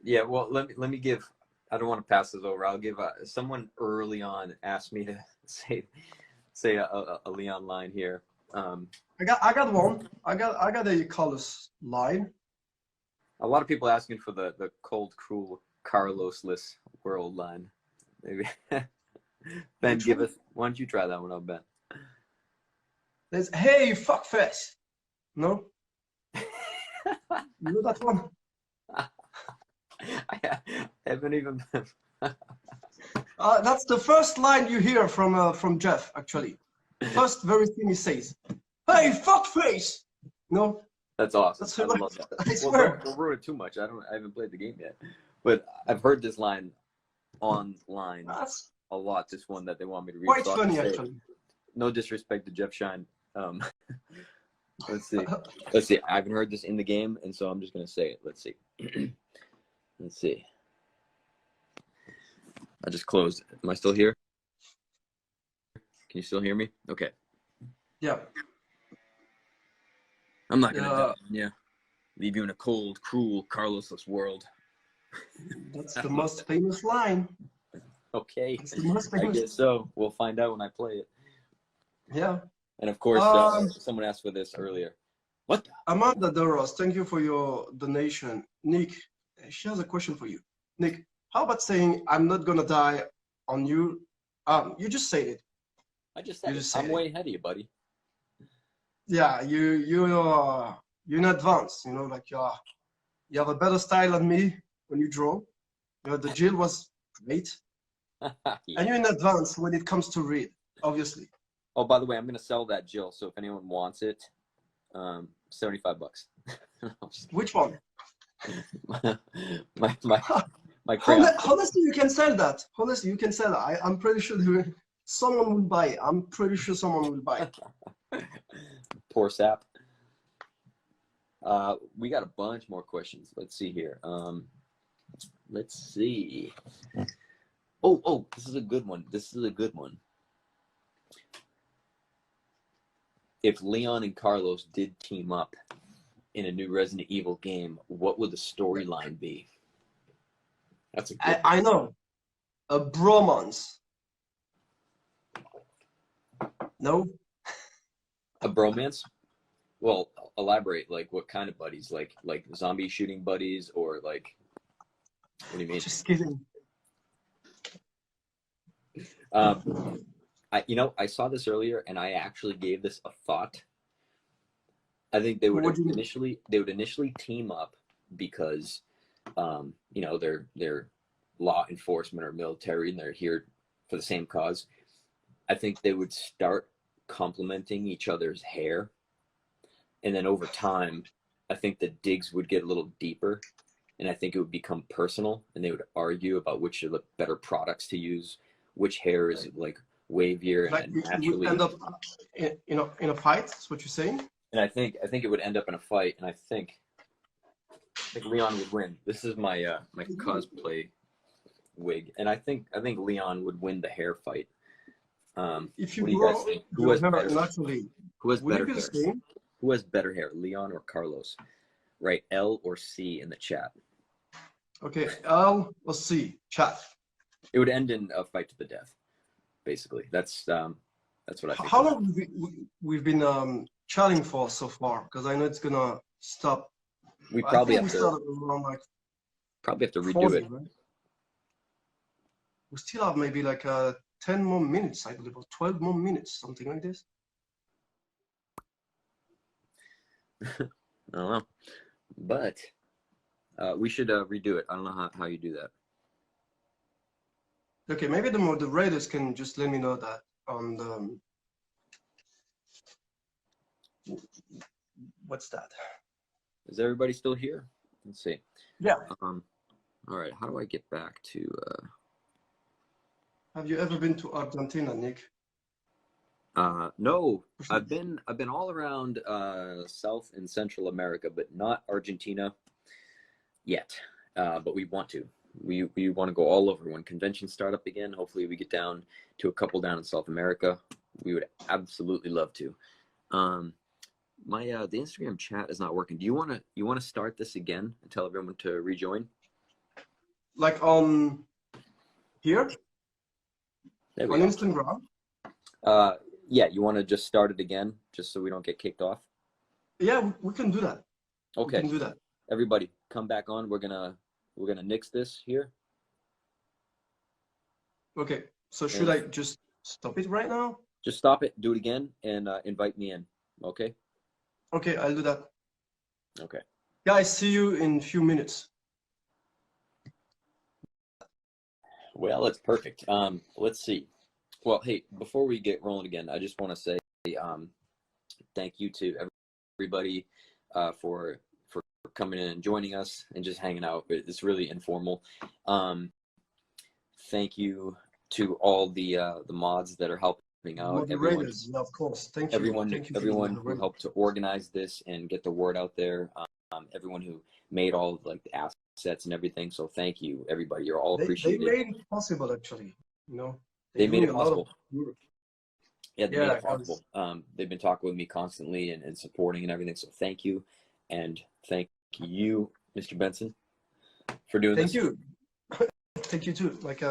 Yeah, well, let me give. I don't want to pass this over. I'll give someone early on asked me to say say a Leon line here. I got one. I got a Carlos line. A lot of people asking for the cold, cruel, Carlos-less world line. Maybe Ben, give us. Why don't you try that one out, Ben? There's hey fuckface. No. You know that one? I haven't even. That's the first line you hear from Jeff. Actually, first very thing he says, "Hey fuckface." No. That's awesome. That's I love that. I swear. Don't ruin it too much. I haven't played the game yet, but I've heard this line online That's a lot. This one that they want me to read. quite So funny, actually. No disrespect to Jeff Shine. Let's see. Let's see. I haven't heard this in the game, and so I'm just gonna say it. Let's see. Let's see. I just closed. Am I still here? Can you still hear me? Okay. Yeah. I'm not gonna leave you in a cold, cruel, Carlosless world. That's the most famous line. Okay. That's the most I famous. guess so. We'll find out when I play it. Yeah. And of course, someone asked for this earlier. What? Amanda Doros, thank you for your donation. Nick, she has a question for you. Nick, how about saying I'm not gonna die on you? You just said it. I just said it. I'm way ahead of you, buddy. Yeah, you're in advance. You know, like you have a better style than me when you draw. You know, the Jill was great, Yeah. and you're in advance when it comes to read, obviously. Oh, by the way, I'm gonna sell that Jill. So if anyone wants it, $75. Which one? my crayon. Honestly, you can sell that. Honestly, you can sell that. I'm pretty sure someone will buy it. I'm pretty sure someone will buy it. Poor sap. We got a bunch more questions. Let's see here. Let's see. Oh, this is a good one. If Leon and Carlos did team up in a new Resident Evil game, what would the storyline be? That's a good I know. A bromance. No? A bromance? Well, elaborate. Like, what kind of buddies? Like zombie shooting buddies, or like, what do you mean? Just kidding. I saw this earlier, and I actually gave this a thought. I think they would initially team up because, they're law enforcement or military, and they're here for the same cause. I think they would start complimenting each other's hair, and then over time, I think the digs would get a little deeper, and I think it would become personal, and they would argue about which are the better products to use, which hair is like wavier like and naturally. You would end up in a fight. That's what you're saying. And I think it would end up in a fight, and I think Leon would win. This is my my cosplay wig, and I think Leon would win the hair fight. If you guys think? Who has better hair? Who has better hair, Leon or Carlos? Write L or C in the chat. Okay, L or C, chat. It would end in a fight to the death, basically. That's what I think. How long have we've been chatting for so far? Because I know it's gonna stop. We probably have to around like redo 40, it. right? We still have maybe like 10 more minutes, I believe, or 12 more minutes, something like this. I don't know, but we should redo it. I don't know how you do that. Okay, maybe the moderators can just let me know that on the what's that? Is everybody still here? Let's see. Yeah. All right. How do I get back to? Have you ever been to Argentina, Nick? No. I've been all around South and Central America, but not Argentina yet. But we want to. We want to go all over. When conventions start up again, hopefully we get down to a couple down in South America. We would absolutely love to. The Instagram chat is not working. Do you want to start this again and tell everyone to rejoin? Like on here? On Instagram? Yeah, you want to just start it again, just so we don't get kicked off? Yeah, we can do that. Okay. We can do that. Everybody, come back on. We're gonna nix this here. Okay. So should I just stop it right now? Just stop it, do it again, and invite me in. Okay. Okay, I'll do that. Okay. Guys, see you in a few minutes. Well, it's perfect. Let's see. Well, hey, before we get rolling again, I just want to say thank you to everybody for coming in and joining us and just hanging out. It's really informal. Thank you to all the mods that are helping out. Moderators, yeah, of course. Thank you. Everyone who helped to organize this and get the word out there. Everyone who made all like the assets and everything. So thank you, everybody. You're all appreciated. They made it possible, actually. You know, they made it possible. Yeah, they made it cause... possible. They've been talking with me constantly and supporting and everything. So thank you, and thank you, Mr. Benson, for doing this. Thank you. Thank you too. Like,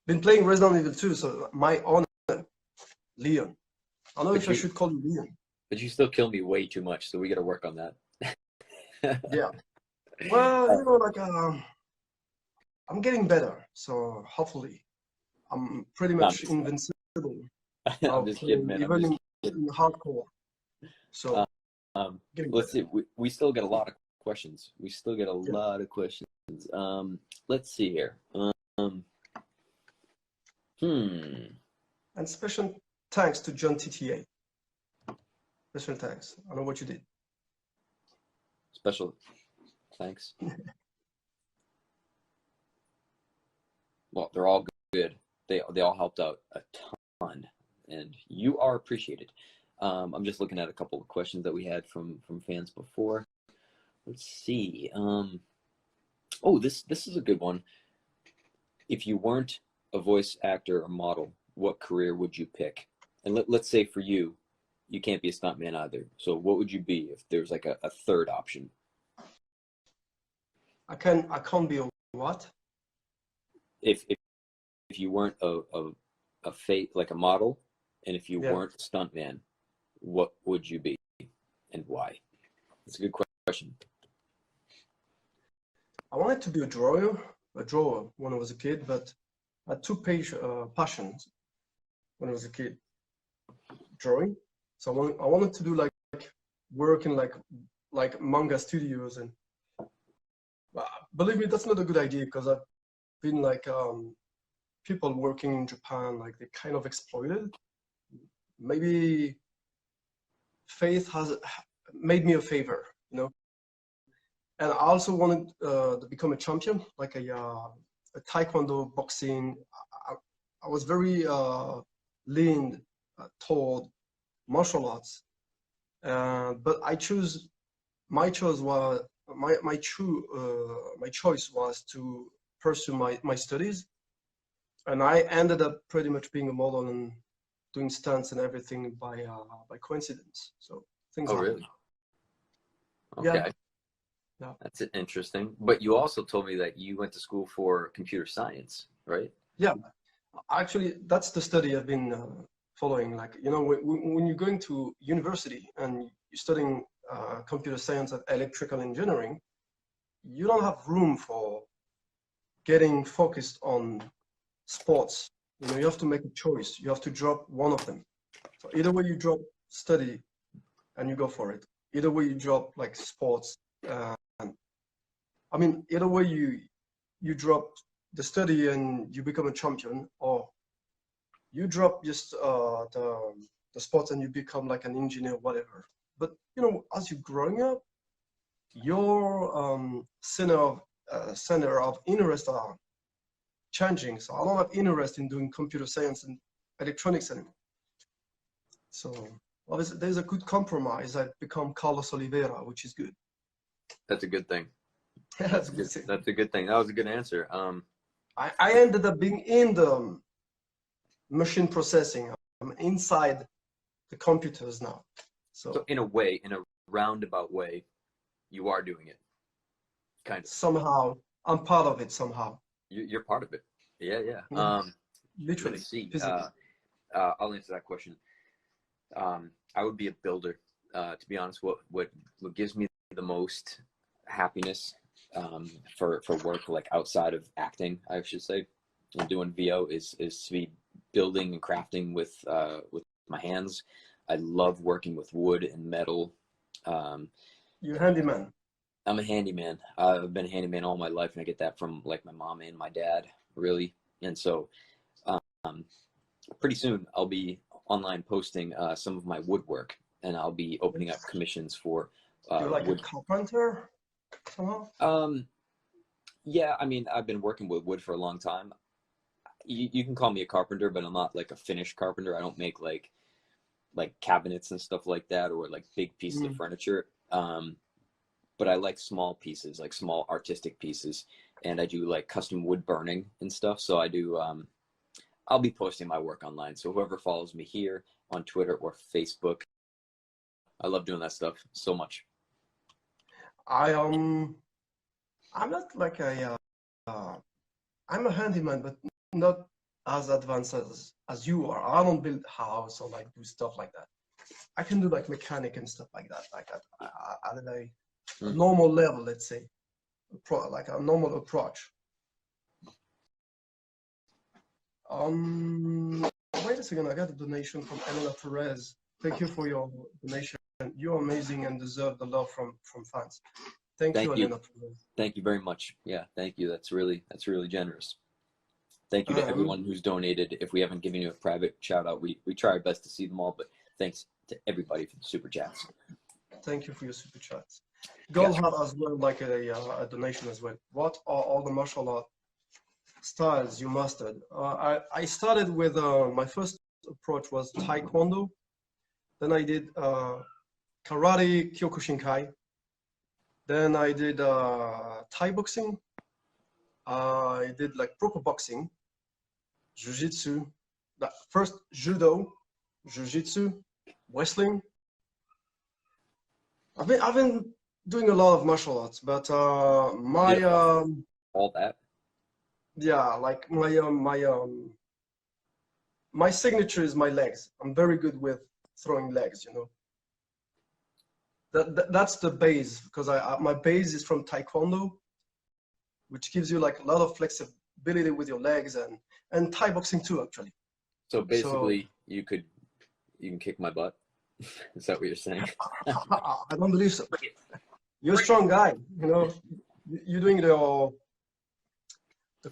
been playing Resident Evil 2, so my honor, Leon. I don't know if I should call you Leon. But you still kill me way too much, so we got to work on that. Yeah. Well, you know, like, I'm getting better, so hopefully, I'm pretty much invincible. I'm just kidding, man. Even in hardcore. So, let's see. We still get a lot of questions. We still get a lot of questions. Let's see here. And special thanks to John TTA. Special thanks. I know what you did. Special thanks. Well, they're all good. They all helped out a ton, and you are appreciated. I'm just looking at a couple of questions that we had from fans before. Let's see. Oh, this is a good one. If you weren't a voice actor or model, what career would you pick? And let's say for you, you can't be a stuntman either. So what would you be if there's like a third option? I can't be a what? If you weren't a fate like a model, and if you weren't a stuntman, what would you be and why? It's a good question. I wanted to be a drawer when I was a kid, but I had two passions when I was a kid. Drawing. So I wanted to do like work in like manga studios, and believe me, that's not a good idea, because I've been like people working in Japan, like they kind of exploited. Maybe faith has made me a favor, you know. And I also wanted to become a champion, like a taekwondo, boxing. I was very leaned toward martial arts, but my choice was to pursue my studies, and I ended up pretty much being a model and doing stunts and everything by coincidence. So things. Oh, really? Okay. Yeah. That's interesting. But you also told me that you went to school for computer science, right? Yeah. Actually, that's the study I've been following. Like, you know, when you're going to university and you're studying computer science and electrical engineering, you don't have room for getting focused on sports. You know, you have to make a choice. You have to drop one of them. So either way you drop study and you go for it. Either way you drop like sports. I mean, either way you drop the study and you become a champion, or you drop just the sports and you become like an engineer, whatever. But you know, as you're growing up, your center of interest are changing. So I don't have interest in doing computer science and electronics anymore. So obviously there's a good compromise. I've become Carlos Oliveira, which is good. That's a good thing. That's a good thing. That's a good thing. That was a good answer. I ended up being in the machine processing. I'm inside the computers now. So in a way, in a roundabout way, you are doing it. Kind of. Somehow, I'm part of it somehow. You're part of it. Yeah. Literally. Let's see. I'll answer that question. I would be a builder. To be honest, what gives me the most happiness for work, like outside of acting, I should say, and doing VO is to be building and crafting with my hands. I love working with wood and metal. You're a handyman. I'm a handyman. I've been a handyman all my life, and I get that from like my mom and my dad, really. And so pretty soon I'll be online posting some of my woodwork, and I'll be opening up commissions for You're like a carpenter somehow? Yeah, I mean, I've been working with wood for a long time. You can call me a carpenter, but I'm not like a finished carpenter. I don't make like cabinets and stuff like that, or like big pieces of furniture. But I like small pieces, like small artistic pieces, and I do like custom wood burning and stuff. So I do, I'll be posting my work online. So whoever follows me here on Twitter or Facebook, I love doing that stuff so much. I'm not like I'm a handyman, but not as advanced as you are. I don't build house or like do stuff like that. I can do like mechanic and stuff like that, like at a normal level, let's say, like a normal approach. Wait a second, I got a donation from Elena Perez. Thank you for your donation. You're amazing and deserve the love from fans. Thank you, Elena Perez. Thank you very much. Yeah, thank you. That's really generous. Thank you to everyone who's donated. If we haven't given you a private shout out, we try our best to see them all, but thanks to everybody for the super chats. Thank you for your super chats. Gold had as well like a donation as well. What are all the martial art styles you mastered? I started with my first approach was Taekwondo. Then I did karate, Kyokushinkai. Then I did Thai boxing. I did like proper boxing, jiu-jitsu, first judo, jiu-jitsu, wrestling. I've been doing a lot of martial arts, but my all that. Yeah, like my signature is my legs. I'm very good with throwing legs, you know. That's the base, because my base is from Taekwondo, which gives you like a lot of flexibility with your legs, and Thai boxing too, actually. So basically, you can kick my butt. Is that what you're saying? I don't believe so. You're a strong guy, you know. You're doing the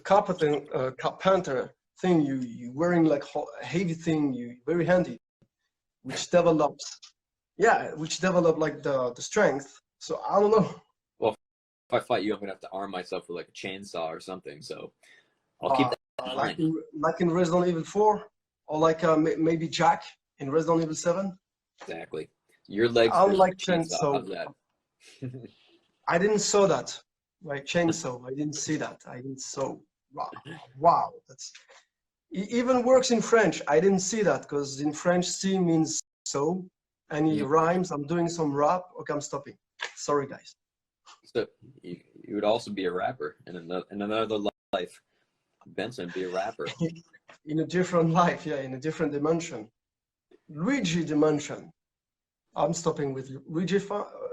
carpenter thing. You wearing like heavy thing. You very handy, which develops like the strength. So I don't know. Well, if I fight you, I'm gonna have to arm myself with like a chainsaw or something. So I'll keep that in mind. Like in Resident Evil 4, or like maybe Jack in Resident Evil 7. Exactly. Your legs. I like chainsaw. How's that? I didn't saw that. Like chainsaw. I didn't see that. I didn't saw. Wow. That's. It even works in French. I didn't see that, because in French, "see" means so. Any rhymes? I'm doing some rap. Okay, I'm stopping. Sorry, guys. So you would also be a rapper in another life. Benson would be a rapper. In a different life, yeah, in a different dimension. Luigi dimension. I'm stopping with Luigi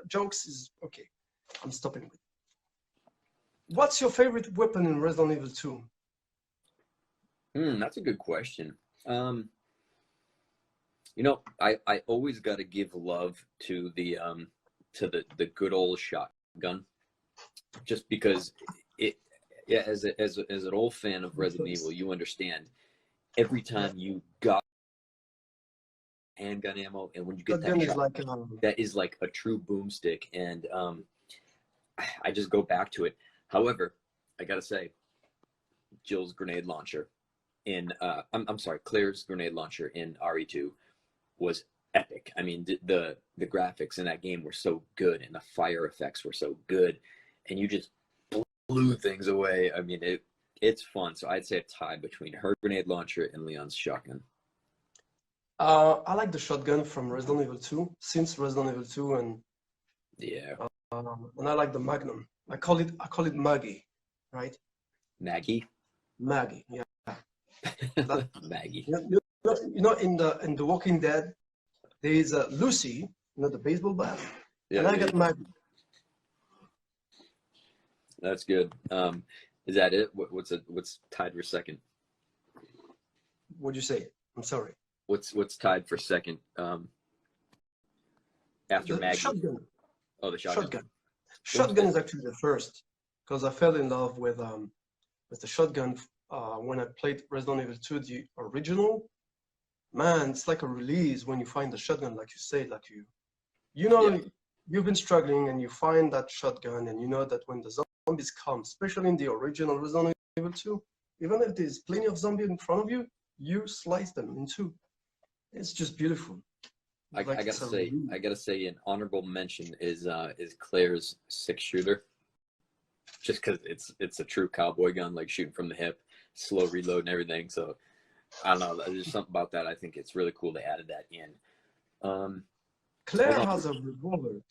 jokes. Is okay. I'm stopping with. What's your favorite weapon in Resident Evil 2? That's a good question. You know, I always got to give love to the good old shotgun, just because as an old fan of Resident Evil, you understand every time you got handgun ammo, and when you get that shot, that is like a true boomstick, and I just go back to it. However, I gotta say, Jill's grenade launcher in I'm sorry, Claire's grenade launcher in RE2 was epic. I mean, the graphics in that game were so good, and the fire effects were so good, and you just blew things away. I mean, it's fun. So I'd say a tie between her grenade launcher and Leon's shotgun. I like the shotgun from Resident Evil 2, since Resident Evil 2, and and I like the Magnum. I call it Maggie, right? Maggie, yeah. Maggie. You in the Walking Dead, there is Lucy, the baseball bat, Yeah, and I got Magnat. That's good. Is that it? What's tied for second? What'd you say? I'm sorry. What's tied for second? After The Maggie. shotgun. Oh, the shotgun. Shotgun is actually the first, because I fell in love with the shotgun when I played Resident Evil 2, the original. Man, it's like a release when you find the shotgun, like you say, like you've been struggling and you find that shotgun, and you know that when the zombies come, especially in the original Resident Evil 2, even if there's plenty of zombies in front of you, you slice them in two. It's just beautiful. I gotta say, an honorable mention is Claire's 6-shooter, just because it's a true cowboy gun, like shooting from the hip, slow reload and everything. So I don't know, there's something about that. I think it's really cool they added that in. Claire has a revolver.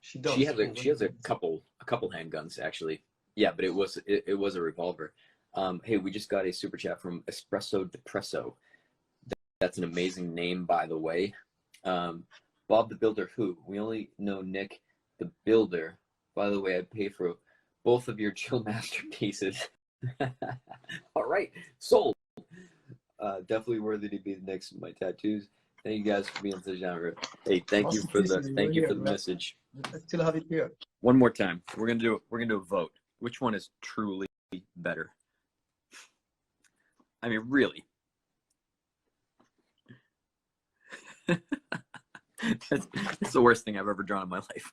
She does. She has a couple handguns actually. Yeah, but it was a revolver. Hey, we just got a super chat from Espresso Depresso. That's an amazing name, by the way. Bob the Builder, who? We only know Nick the Builder. By the way, I pay for both of your Chill masterpieces. All right, sold. Definitely worthy to be the next of my tattoos. Thank you guys for being such an Hey, thank you for the message. I still have it here. One more time. We're gonna do a vote. Which one is truly better? I mean, really. That's the worst thing I've ever drawn in my life.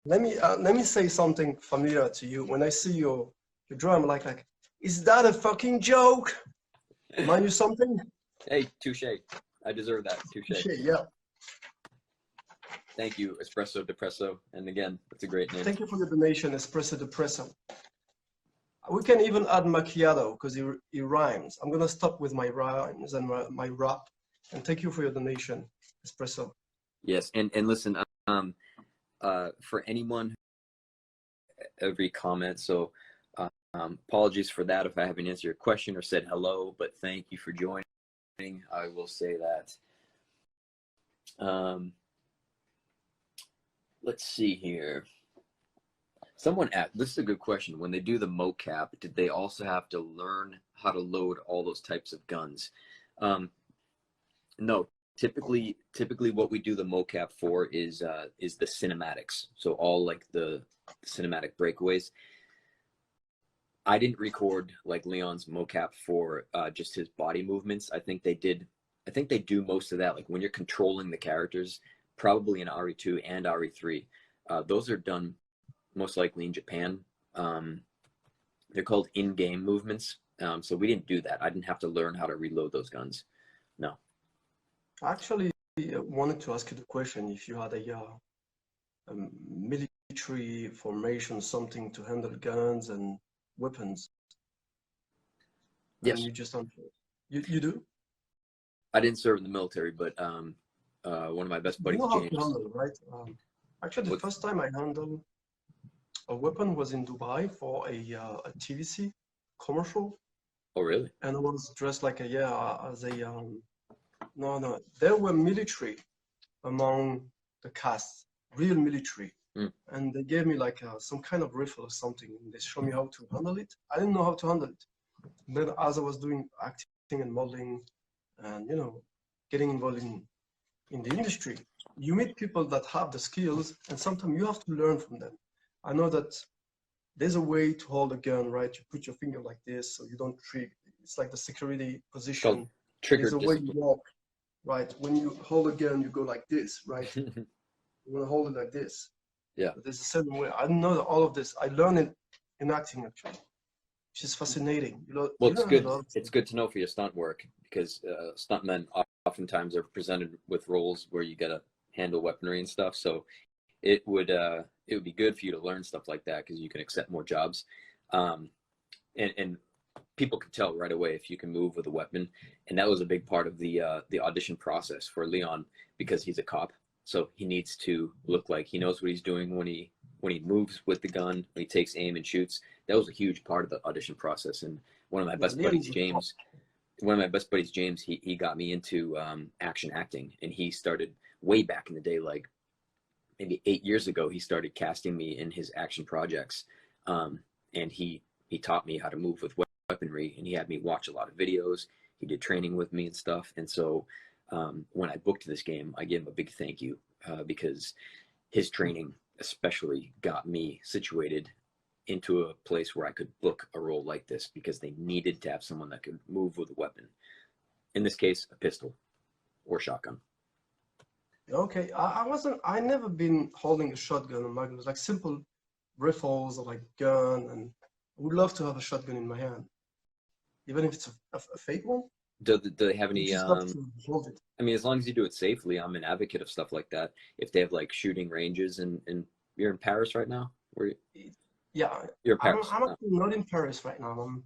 Let me say something familiar to you. When I see your drawing, I'm like, is that a fucking joke? Mind you something? Hey, touche. I deserve that. Touche. Yeah. Thank you, Espresso Depresso. And again, that's a great name. Thank you for the donation, Espresso Depresso. We can even add macchiato because it rhymes. I'm gonna stop with my rhymes and my rap. And thank you for your donation, Espresso. Yes, and listen, for anyone, every comment. So apologies for that if I haven't answered your question or said hello, but thank you for joining. I will say that. Let's see here. Someone asked, this is a good question. When they do the mocap, did they also have to learn how to load all those types of guns? No, typically what we do the mocap for is the cinematics. So all like the cinematic breakaways. I didn't record like Leon's mocap for just his body movements. I think they do most of that. Like when you're controlling the characters, probably in RE2 and RE3, those are done most likely in Japan. They're called in-game movements. So we didn't do that. I didn't have to learn how to reload those guns. No. Actually, I wanted to ask you the question if you had a military formation, something to handle guns and weapons. Yes. And you just answered. You do? I didn't serve in the military, but one of my best buddies, you know how James. to handle, right? Actually, the first time I handled a weapon was in Dubai for a TVC commercial. Oh, really? And I was dressed like as a no, there were military among the cast, real military. And they gave me like some kind of rifle or something, and they showed me how to handle it. I didn't know how to handle it. And then as I was doing acting and modeling and, getting involved in the industry, you meet people that have the skills, and sometimes you have to learn from them. I know that there's a way to hold a gun, right? You put your finger like this so you don't trigger. It's like the security position. There's a way you walk, right? When you hold a gun, you go like this, right? You want to hold it like this. Yeah. But there's a certain way. I didn't know all of this. I learned it in acting, actually, which is fascinating. Well, it's good. It's good to know for your stunt work, because stuntmen oftentimes are presented with roles where you got to handle weaponry and stuff. So it would be good for you to learn stuff like that, because you can accept more jobs, and people can tell right away if you can move with a weapon. And that was a big part of the audition process for Leon, because he's a cop. So he needs to look like he knows what he's doing when he moves with the gun, when he takes aim and shoots. That was a huge part of the audition process. And one of my best buddies, James, one of my best buddies, James, he got me into action acting, and he started way back in the day, like maybe 8 years ago. He started casting me in his action projects, and he taught me how to move with weaponry, and he had me watch a lot of videos. He did training with me and stuff, and so when I booked this game, I gave him a big thank you because his training especially got me situated into a place where I could book a role like this, because they needed to have someone that could move with a weapon. In this case, a pistol or shotgun. Okay, I never been holding a shotgun or Magnum. It was like simple rifles or like gun, and I would love to have a shotgun in my hand, even if it's a fake one. Do they have any, Just love to hold it. I mean, as long as you do it safely, I'm an advocate of stuff like that. If they have like shooting ranges, and you're in Paris right now? Where Yeah, you're in Paris? I'm actually not in Paris right now.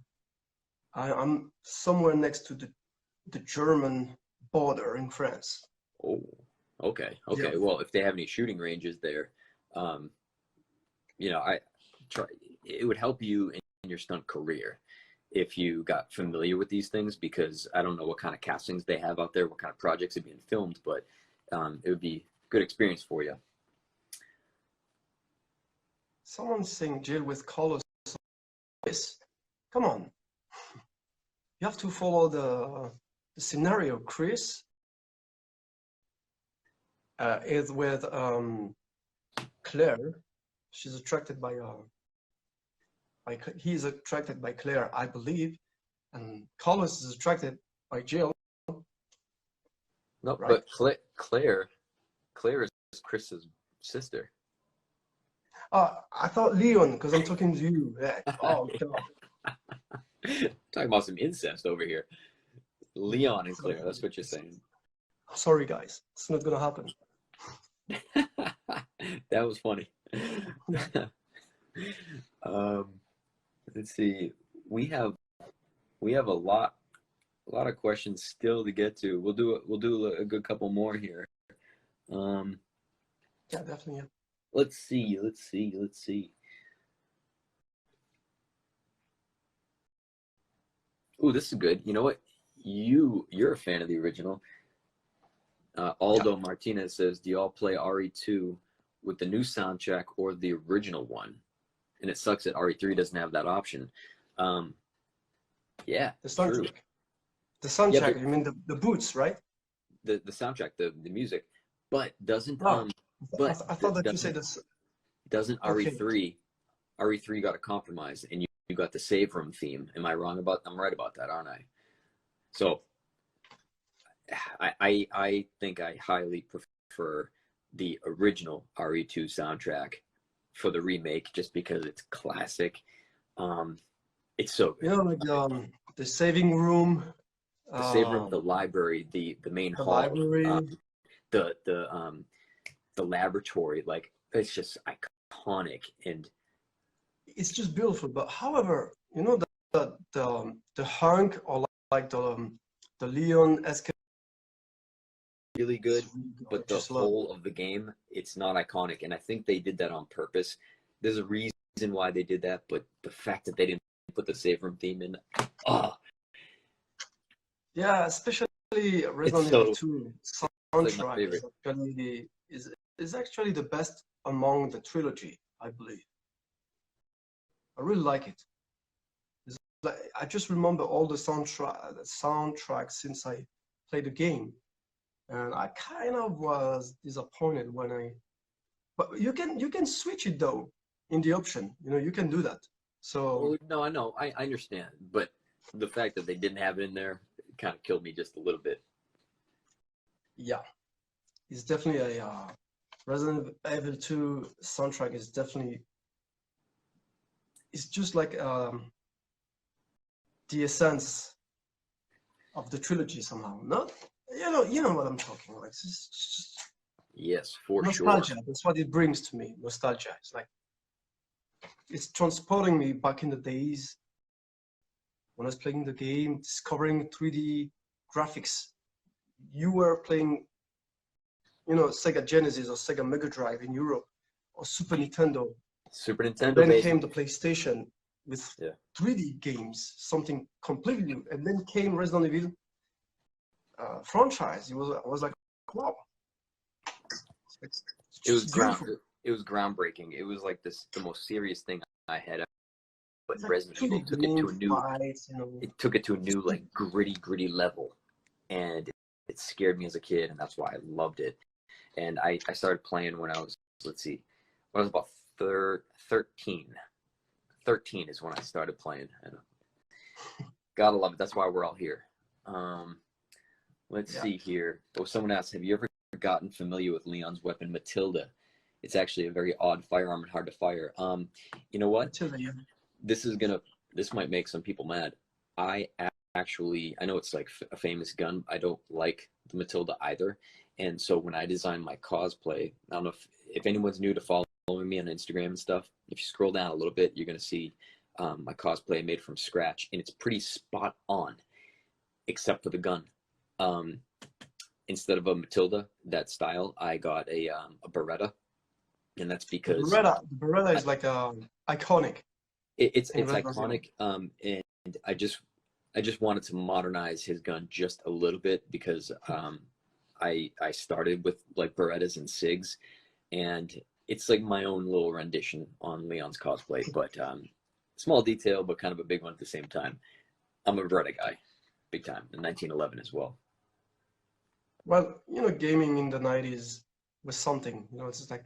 I'm somewhere next to the German border in France. Oh, okay. Yeah. Well, if they have any shooting ranges there, you know, it would help you in your stunt career if you got familiar with these things, because I don't know what kind of castings they have out there, what kind of projects are being filmed, but it would be a good experience for you. Someone's saying jail with colors. Come on. You have to follow the scenario, Chris. Is with Claire. She's attracted by he's attracted by Claire, I believe, and Carlos is attracted by Jill. No, right? But Claire is Chris's sister. I thought Leon, because I'm talking to you. Oh God. Talking about some incest over here. Leon and Claire, that's what you're saying. Sorry guys, it's not gonna happen. That was funny. Let's see. We have a lot of questions still to get to. We'll do a good couple more here. Yeah, definitely. Yeah. Let's see. Oh, this is good. You know what? You're a fan of the original. Aldo Martinez says, do y'all play RE2 with the new soundtrack or the original one? And it sucks that RE3 doesn't have that option. Yeah, the soundtrack. true. The soundtrack, you mean the boots, right? The soundtrack, the music. But doesn't I thought that you said this. Doesn't RE3 got a compromise, and you got the save room theme. I'm right about that, aren't I? So I think I highly prefer the original RE2 soundtrack for the remake, just because it's classic. It's so good. You know, like the saving room, the library, the main hall, library, the laboratory. Like, it's just iconic, and it's just beautiful. But however, you know, the hunk, or like the Leon escape, really good, but the whole of the game, it's not iconic, and I think they did that on purpose. There's a reason why they did that, but the fact that they didn't put the save room theme in, yeah, especially Resident Evil 2 soundtrack is actually the best among the trilogy, I believe. I really like it. It's like, I just remember all the soundtracks since I played the game. And I kind of was disappointed but you can switch it though in the option. You know, you can do that. So no, I know, I understand, but the fact that they didn't have it in there kind of killed me just a little bit. Yeah, it's definitely a Resident Evil 2 soundtrack is definitely. It's just like the essence of the trilogy somehow. Not. You know what I'm talking about. It's just yes, for nostalgia. sure. That's what it brings to me. Nostalgia. It's like it's transporting me back in the days when I was playing the game, discovering 3D graphics. You were playing, you know, Sega Genesis or Sega Mega Drive in Europe, or Super Nintendo. Super Nintendo. Then came the PlayStation. with Yeah. 3D games, something completely new. And then came Resident Evil franchise. I was like, wow. It's just beautiful. It was groundbreaking. It was like the most serious thing I had ever. But It's like Resident Evil 3D took it to a games, new, fights, you know. it took it to a new like gritty level, and it scared me as a kid, and that's why I loved it. And I started playing when I was, let's see, when I was about 13. 13 is when I started playing. And gotta love it. That's why we're all here. Let's see here. Oh, someone asked, have you ever gotten familiar with Leon's weapon, Matilda? It's actually a very odd firearm and hard to fire. You know what? Matilda, yeah. This might make some people mad. I know it's like a famous gun. I don't like the Matilda either. And so when I designed my cosplay, I don't know if anyone's new to following me on Instagram and stuff, if you scroll down a little bit, you're going to see my cosplay made from scratch, and it's pretty spot on, except for the gun. Instead of a Matilda, that style, I got a Beretta, and that's because the Beretta is like iconic. It's iconic, and I just wanted to modernize his gun just a little bit because I started with like Berettas and SIGs, and it's like my own little rendition on Leon's cosplay, but small detail, but kind of a big one at the same time. I'm a Beretta guy, big time, in 1911 as well. Well, you know, gaming in the 90s was something, you know, it's just like,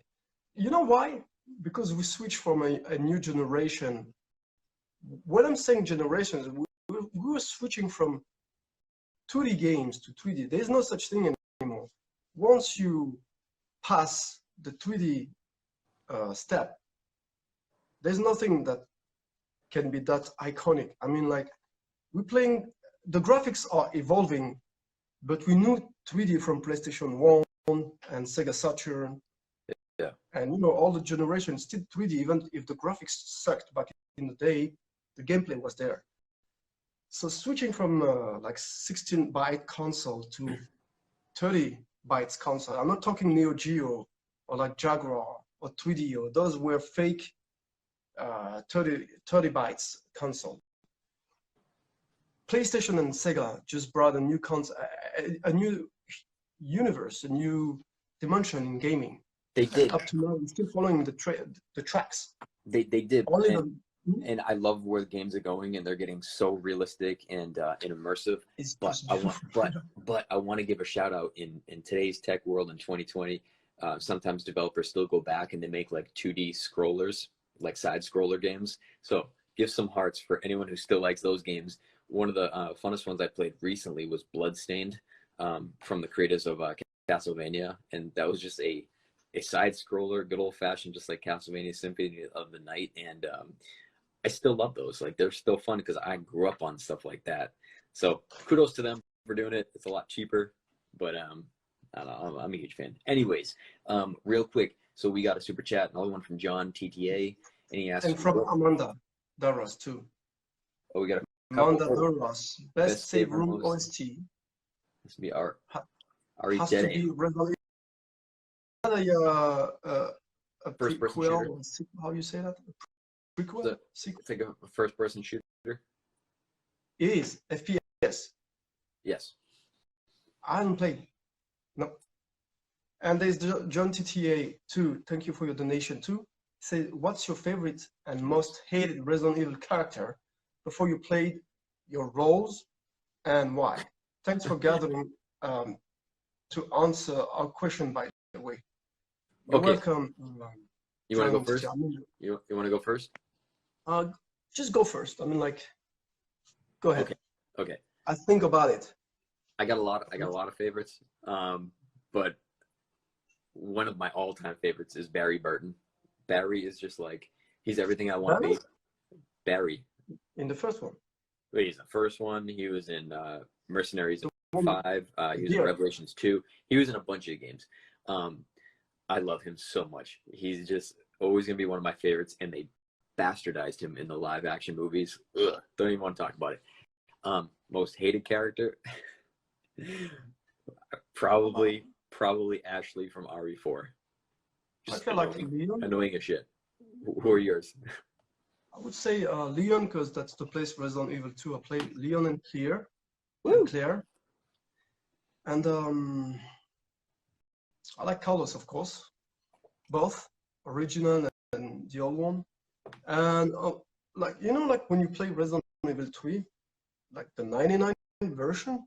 you know why? Because we switched from a new generation. When I'm saying generations, we were switching from 2D games to 3D. There's no such thing anymore. Once you pass the 3D step, there's nothing that can be that iconic. I mean, like, we're playing, the graphics are evolving, but we knew 3D from PlayStation 1 and Sega Saturn. Yeah. And, you know, all the generations still 3D, even if the graphics sucked back in the day, the gameplay was there. So switching from like 16-byte console to 30 bytes console, I'm not talking Neo Geo or like Jaguar or 3D, or those were fake 30 bytes console. PlayStation and Sega just brought a new a new universe, a new dimension in gaming. They did. Up to now, we're still following the tracks. They did. And I love where the games are going, and they're getting so realistic and immersive. But I want to give a shout out in today's tech world in 2020. Sometimes developers still go back and they make like 2D scrollers, like side scroller games. So give some hearts for anyone who still likes those games. One of the funnest ones I played recently was Bloodstained, from the creators of Castlevania, and that was just a side scroller, good old fashioned, just like Castlevania Symphony of the Night. And I still love those. Like, they're still fun because I grew up on stuff like that. So kudos to them for doing it. It's a lot cheaper, but I don't know, I'm a huge fan. Anyways, real quick, so we got a super chat, another one from John TTA, and he asked, and from Amanda Darras too. Oh, we got Amanda Darras, best save room OST. This would be our has to be a first person prequel, how you say that? A prequel? It's like a first person shooter. It is FPS. Yes. I haven't played. No. And there's John TTA too. Thank you for your donation too. Say, what's your favorite and most hated Resident Evil character before you played, your roles, and why? Thanks for gathering to answer our question, by the way. You're welcome. You want to go first? You want to go first? Just go first. I mean, like, go ahead. Okay. I think about it. I got a lot of favorites. But one of my all-time favorites is Barry Burton. Barry is just like, he's everything I want to be. Barry. In the first one. Wait, he's the first one. He was in Mercenaries 5. He was in Revelations 2. He was in a bunch of games. I love him so much. He's just always going to be one of my favorites, and they bastardized him in the live action movies. Ugh, don't even want to talk about it. Most hated character? Probably Ashley from RE4. Just annoying as shit. Who are yours? I would say Leon, because that's the place Resident Evil 2. I played Leon and Claire. Woo! And I like Carlos, of course, both original and the old one. And like like when you play Resident Evil 3, like the 99 version,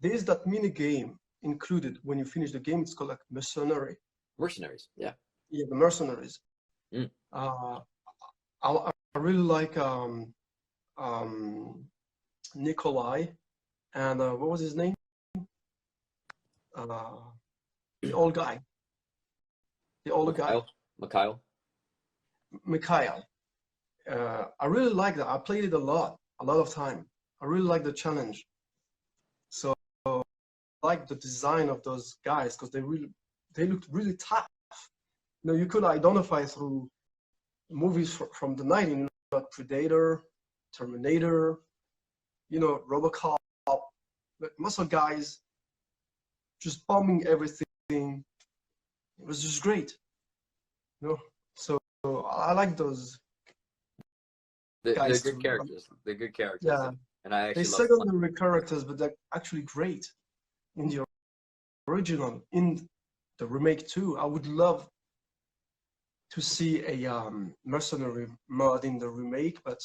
there's that mini game included when you finish the game. It's called like Mercenaries, yeah. Yeah, the Mercenaries. I really like Nikolai and what was his name? The old guy. The older guy. Mikhail. Mikhail. I really like that. I played it a lot of time. I really like the challenge. So I like the design of those guys because they looked really tough. You know, you could identify through movies from the 90s, you know, like Predator, Terminator, you know, RoboCop, like muscle guys just bombing everything. It was just great. You know, so I like those guys. They're good characters. They're good characters. Yeah. And I actually They're love secondary characters, but they're actually great in the original. In the remake too, I would love to see a mercenary mod in the remake, but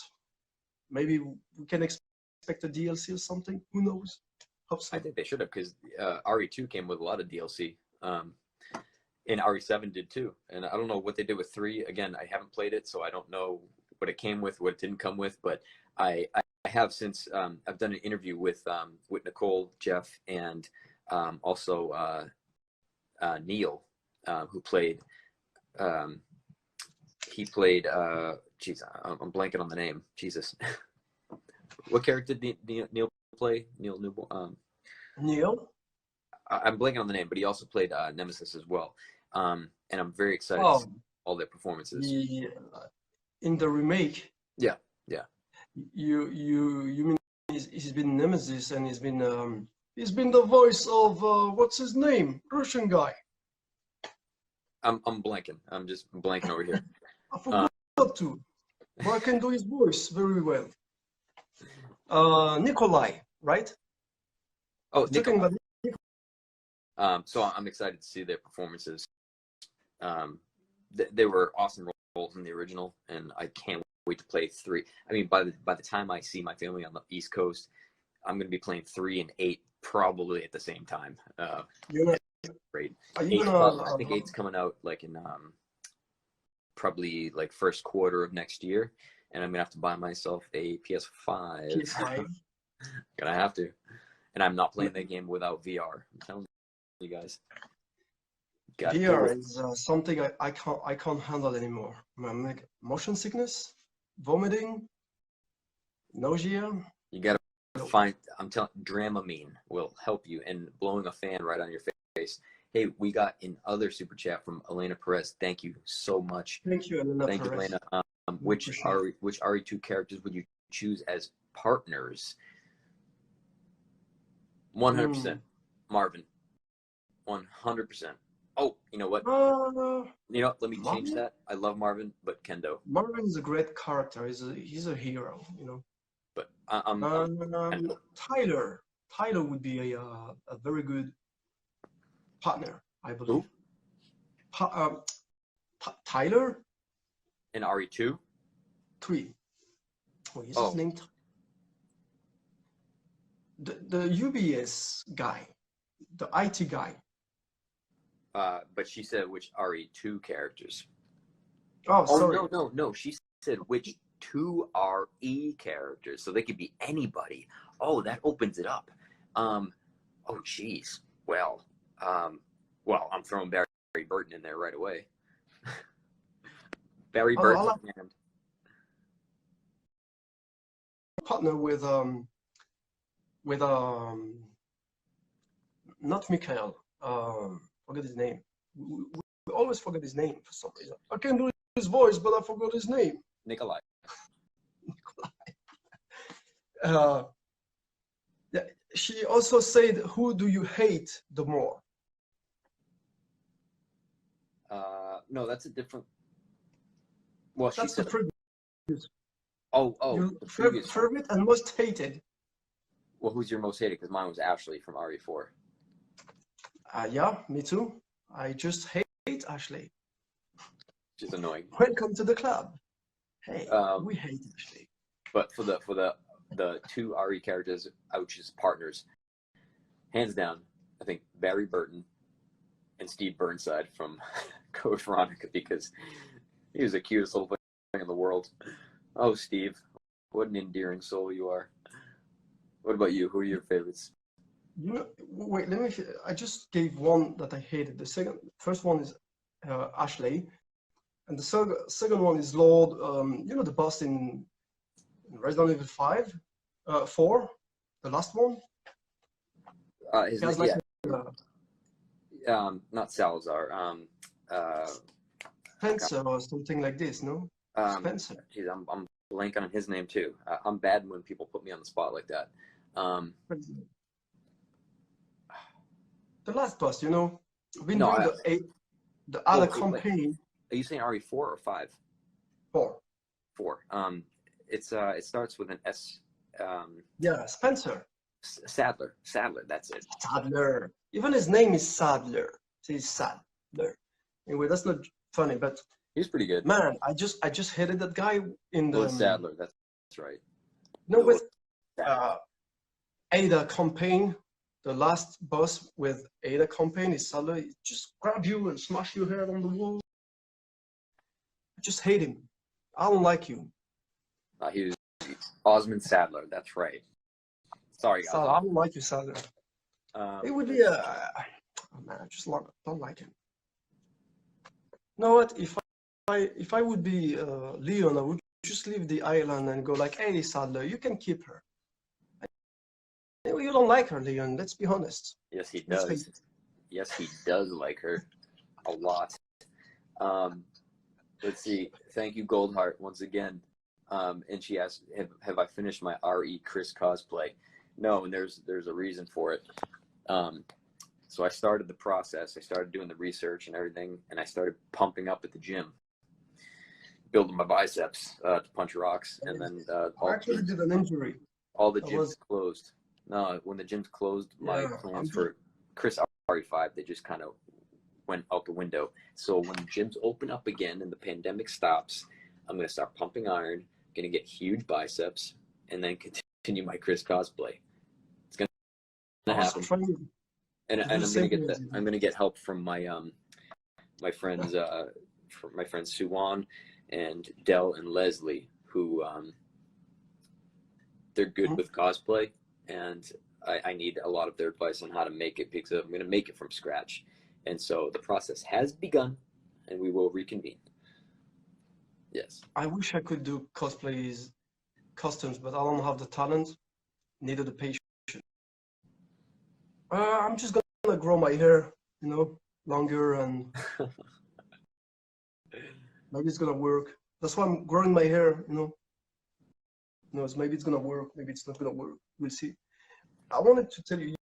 maybe we can expect a DLC or something. Who knows? Hope so. I think they should have, because RE2 came with a lot of DLC. And RE7 did too. And I don't know what they did with 3. Again, I haven't played it, so I don't know what it came with, what it didn't come with. But I have since I've done an interview with Nicole, Jeff, and also Neil, who played. He played. Geez, I'm blanking on the name. Jesus, what character did Neil play? Neil Newborn. Neil. I'm blanking on the name, but he also played Nemesis as well. And I'm very excited to see all their performances. In the remake. Yeah. You mean he's been Nemesis, and he's been the voice of what's his name? Russian guy. I'm blanking. I'm just blanking over here. I forgot to, but I can do his voice very well. Nikolai, right? Oh, Nikolai. So I'm excited to see their performances. They were awesome roles in the original, and I can't wait to play 3. I mean, by the time I see my family on the East Coast, I'm going to be playing 3 and 8 probably at the same time. Great. I think 8's coming out like in probably like first quarter of next year, and I'm gonna have to buy myself a PS5. PS5. Gonna have to, and I'm not playing that game without VR. I'm telling you guys. VR is something I can't handle anymore. I'm like motion sickness, vomiting, nausea. You gotta find. I'm telling. Dramamine will help you, and blowing a fan right on your face. Hey, we got another super chat from Elena Perez. Thank you so much. Thank you, Elena Perez. Thank you, Elena. Which RE2 characters would you choose as partners? 100%. Marvin. 100%. Oh, you know what? Let me change that. I love Marvin, but Kendo. Marvin is a great character. He's a hero, you know. But Tyler would be a very good partner, I believe. Tyler? In RE2? 3. Oh, is his name? The UBS guy, the IT guy. But she said which RE2 characters. Oh, sorry. No. She said which 2 RE characters, so they could be anybody. Oh, that opens it up. Oh, geez. Well, I'm throwing Barry Burton in there right away. Barry Burton. Partner with not Mikhail. Forget his name. We always forget his name for some reason. I can do his voice, but I forgot his name. Nikolai. Yeah, she also said, "Who do you hate the more?" No, that's a different. Well, that's the previous. Oh, the previous one. Favorite and most hated. Well, who's your most hated? Because mine was Ashley from RE4. Yeah, me too. I just hate Ashley. Which is annoying. Welcome to the club. Hey, we hate Ashley. But for the two RE characters, which is partners, hands down, I think Barry Burton and Steve Burnside from Code Veronica, because he was the cutest little thing in the world. Oh, Steve, what an endearing soul you are. What about you? Who are your favorites? You know, wait, let me. I just gave one that I hated. First one is Ashley, and the second one is Lord. You know, the boss in Resident Evil 4, the last one. His name, like, not Salazar. Spencer or something like this, no? Spencer. Geez, I'm blanking on his name too. I'm bad when people put me on the spot like that. The last boss, you know, been doing the other campaign. Are you saying RE4 or 5? 4. 4. It starts with an S. Yeah, Spencer. Sadler, that's it. Sadler. Even his name is Sadler. He's Sadler. Anyway, that's not funny, but he's pretty good. Man, I just hated that guy in the Sadler. That's right. No, with Ada campaign. The last boss with Ada campaign is Sadler. He just grab you and smash your head on the wall. I just hate him. I don't like you. He was Osmond Sadler. That's right. Sorry, guys. Sadler, I don't like you, Sadler. It would be oh man, I just don't like him. You know what? If I would be Leon, I would just leave the island and go like, hey, Sadler, you can keep her. You don't like her, Leon. Let's be honest. Yes, he does. Yes, he does like her a lot. Let's see. Thank you, Goldheart, once again. And she asked, "Have I finished my RE Chris cosplay?" No, and there's a reason for it. So I started the process. I started doing the research and everything, and I started pumping up at the gym, building my biceps to punch rocks, and then I actually did an injury. All the gyms closed. No, when the gyms closed, my plans for Chris RE5, they just kind of went out the window. So when the gyms open up again and the pandemic stops, I'm going to start pumping iron, going to get huge biceps, and then continue my Chris cosplay. It's going to happen. And I'm going to get help from my my friends Suwan and Dell and Leslie, who they're good with cosplay, and I need a lot of their advice on how to make it, because I'm going to make it from scratch. And so the process has begun, and we will reconvene. Yes. I wish I could do cosplays, costumes, but I don't have the talent, neither the patience. I'm just gonna grow my hair, you know, longer, and maybe it's gonna work. That's why I'm growing my hair, you know. Maybe it's gonna work, maybe it's not gonna work. We'll see. I wanted to tell you,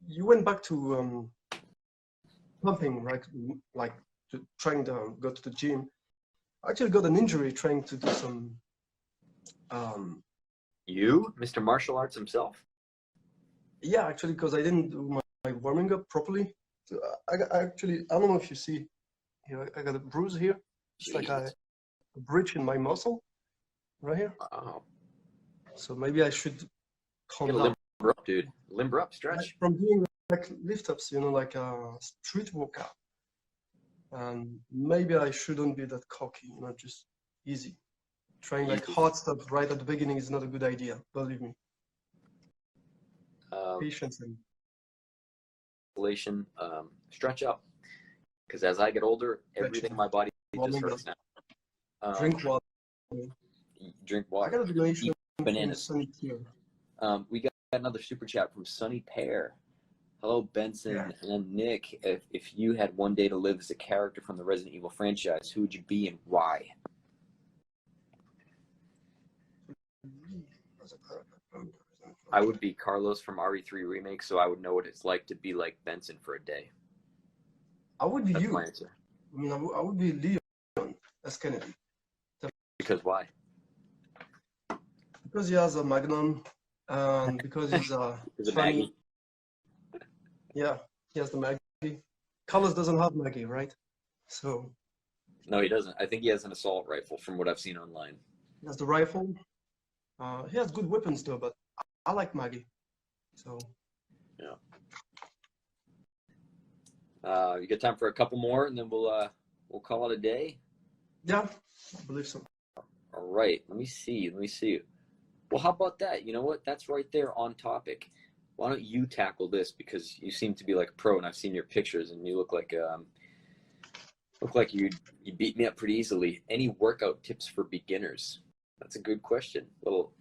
you went back to pumping, right? Like trying to go to the gym. I actually got an injury trying to do some. You, Mr. Martial Arts himself? Yeah, actually, because I didn't do my warming up properly. So I don't know if you see, here, I got a bruise here. It's like a breach in my muscle, right here. Oh. So maybe I should calm down. Limber up, dude. Limber up, stretch. From doing like lift ups, you know, like a street workout. And maybe I shouldn't be that cocky, you know, just easy. Trying like hard stuff right at the beginning is not a good idea, believe me. Patience and stretch up, because as I get older, everything in my body just hurts now. Drink water. Drink water. I got a donation. Bananas. We got another super chat from Sunny Pear. Hello, Benson and Nick. If you had one day to live as a character from the Resident Evil franchise, who would you be and why? I would be Carlos from RE3 Remake, so I would know what it's like to be like Benson for a day. I would be you. My answer. I mean, I would be Leon as Kennedy. Because why? because he has a Magnum, and because he's Is it funny. Maggie? Yeah, he has the Maggie. Carlos doesn't have Maggie, right? So No, he doesn't. I think he has an assault rifle from what I've seen online. he has the rifle. He has good weapons though, but I like Maggie. So Yeah. You got time for a couple more, and then we'll call it a day. yeah, I believe so. All right. Let me see. Well, how about that? You know what? That's right there on topic. Why don't you tackle this, because you seem to be like a pro, and I've seen your pictures, and you look like you beat me up pretty easily. Any workout tips for beginners? That's a good question. Little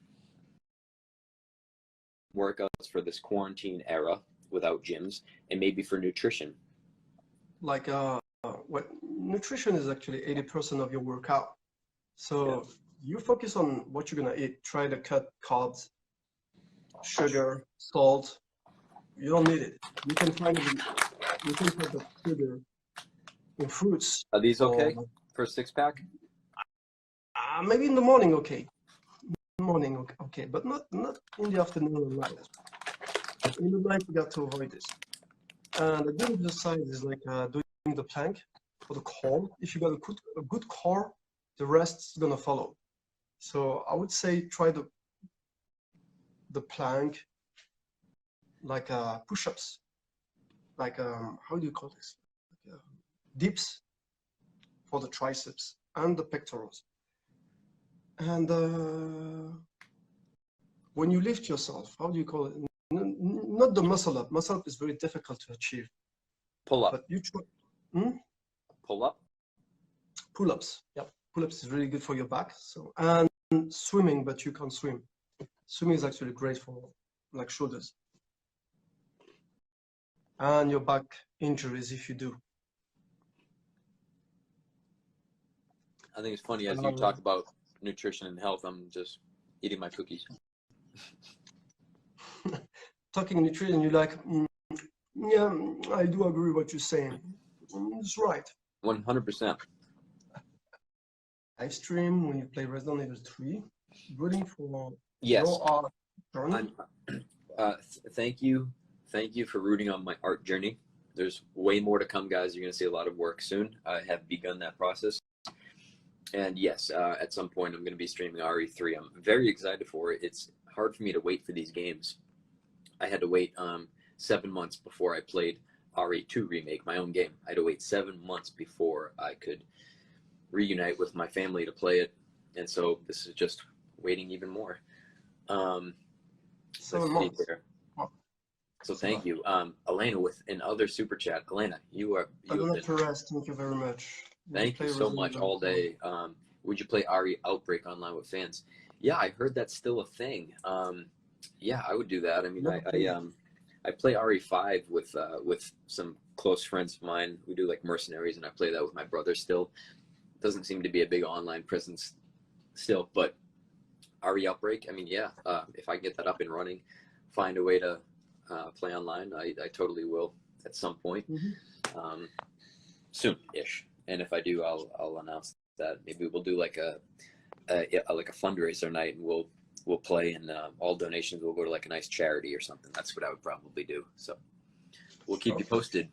workouts for this quarantine era without gyms, and maybe for nutrition. Like what nutrition is actually 80% of your workout. So you focus on what you're gonna eat. Try to cut carbs, sugar, salt. You don't need it. You can find the sugar in fruits. Are these okay for a 6-pack? Maybe in the morning, okay. Morning, okay, but not in the afternoon or night. In the night, you got to avoid this. And a good exercise is like doing the plank for the core. If you got a good core, the rest is gonna follow. So I would say try the plank, like push-ups, like how do you call this? Dips for the triceps and the pectorals. And when you lift yourself, how do you call it? Not the muscle up. Muscle up is very difficult to achieve. Pull up. But you try. Pull up. Pull-ups. Yeah, pull-ups is really good for your back. So and swimming, but you can't swim. Swimming is actually great for like shoulders and your back injuries if you do. I think it's funny as you talk about nutrition and health, I'm just eating my cookies. Talking nutrition, you're like, yeah, I do agree with what you're saying. It's right. 100%. Live stream when you play Resident Evil 3, rooting for Yes. your art journey. Thank you for rooting on my art journey. There's way more to come, guys. You're going to see a lot of work soon. I have begun that process. And yes, at some point I'm going to be streaming RE3. I'm very excited for it. It's hard for me to wait for these games. I had to wait 7 months before I played RE2 Remake, my own game. I had to wait 7 months before I could reunite with my family to play it. And so this is just waiting even more. 7 months. So thank you. Elena with another super chat. Elena, you have been... Thank you very much. Thank you so much all day. Would you play RE Outbreak online with fans? Yeah, I heard that's still a thing. Yeah, I would do that. I mean, I play RE5 with some close friends of mine. We do like Mercenaries, and I play that with my brother still. Doesn't seem to be a big online presence still, but RE Outbreak, I mean, yeah, if I can get that up and running, find a way to play online, I totally will at some point, soon-ish. And if I do, I'll announce that. Maybe we'll do like a fundraiser night, and we'll play, and all donations will go to like a nice charity or something. That's what I would probably do. So we'll keep you posted.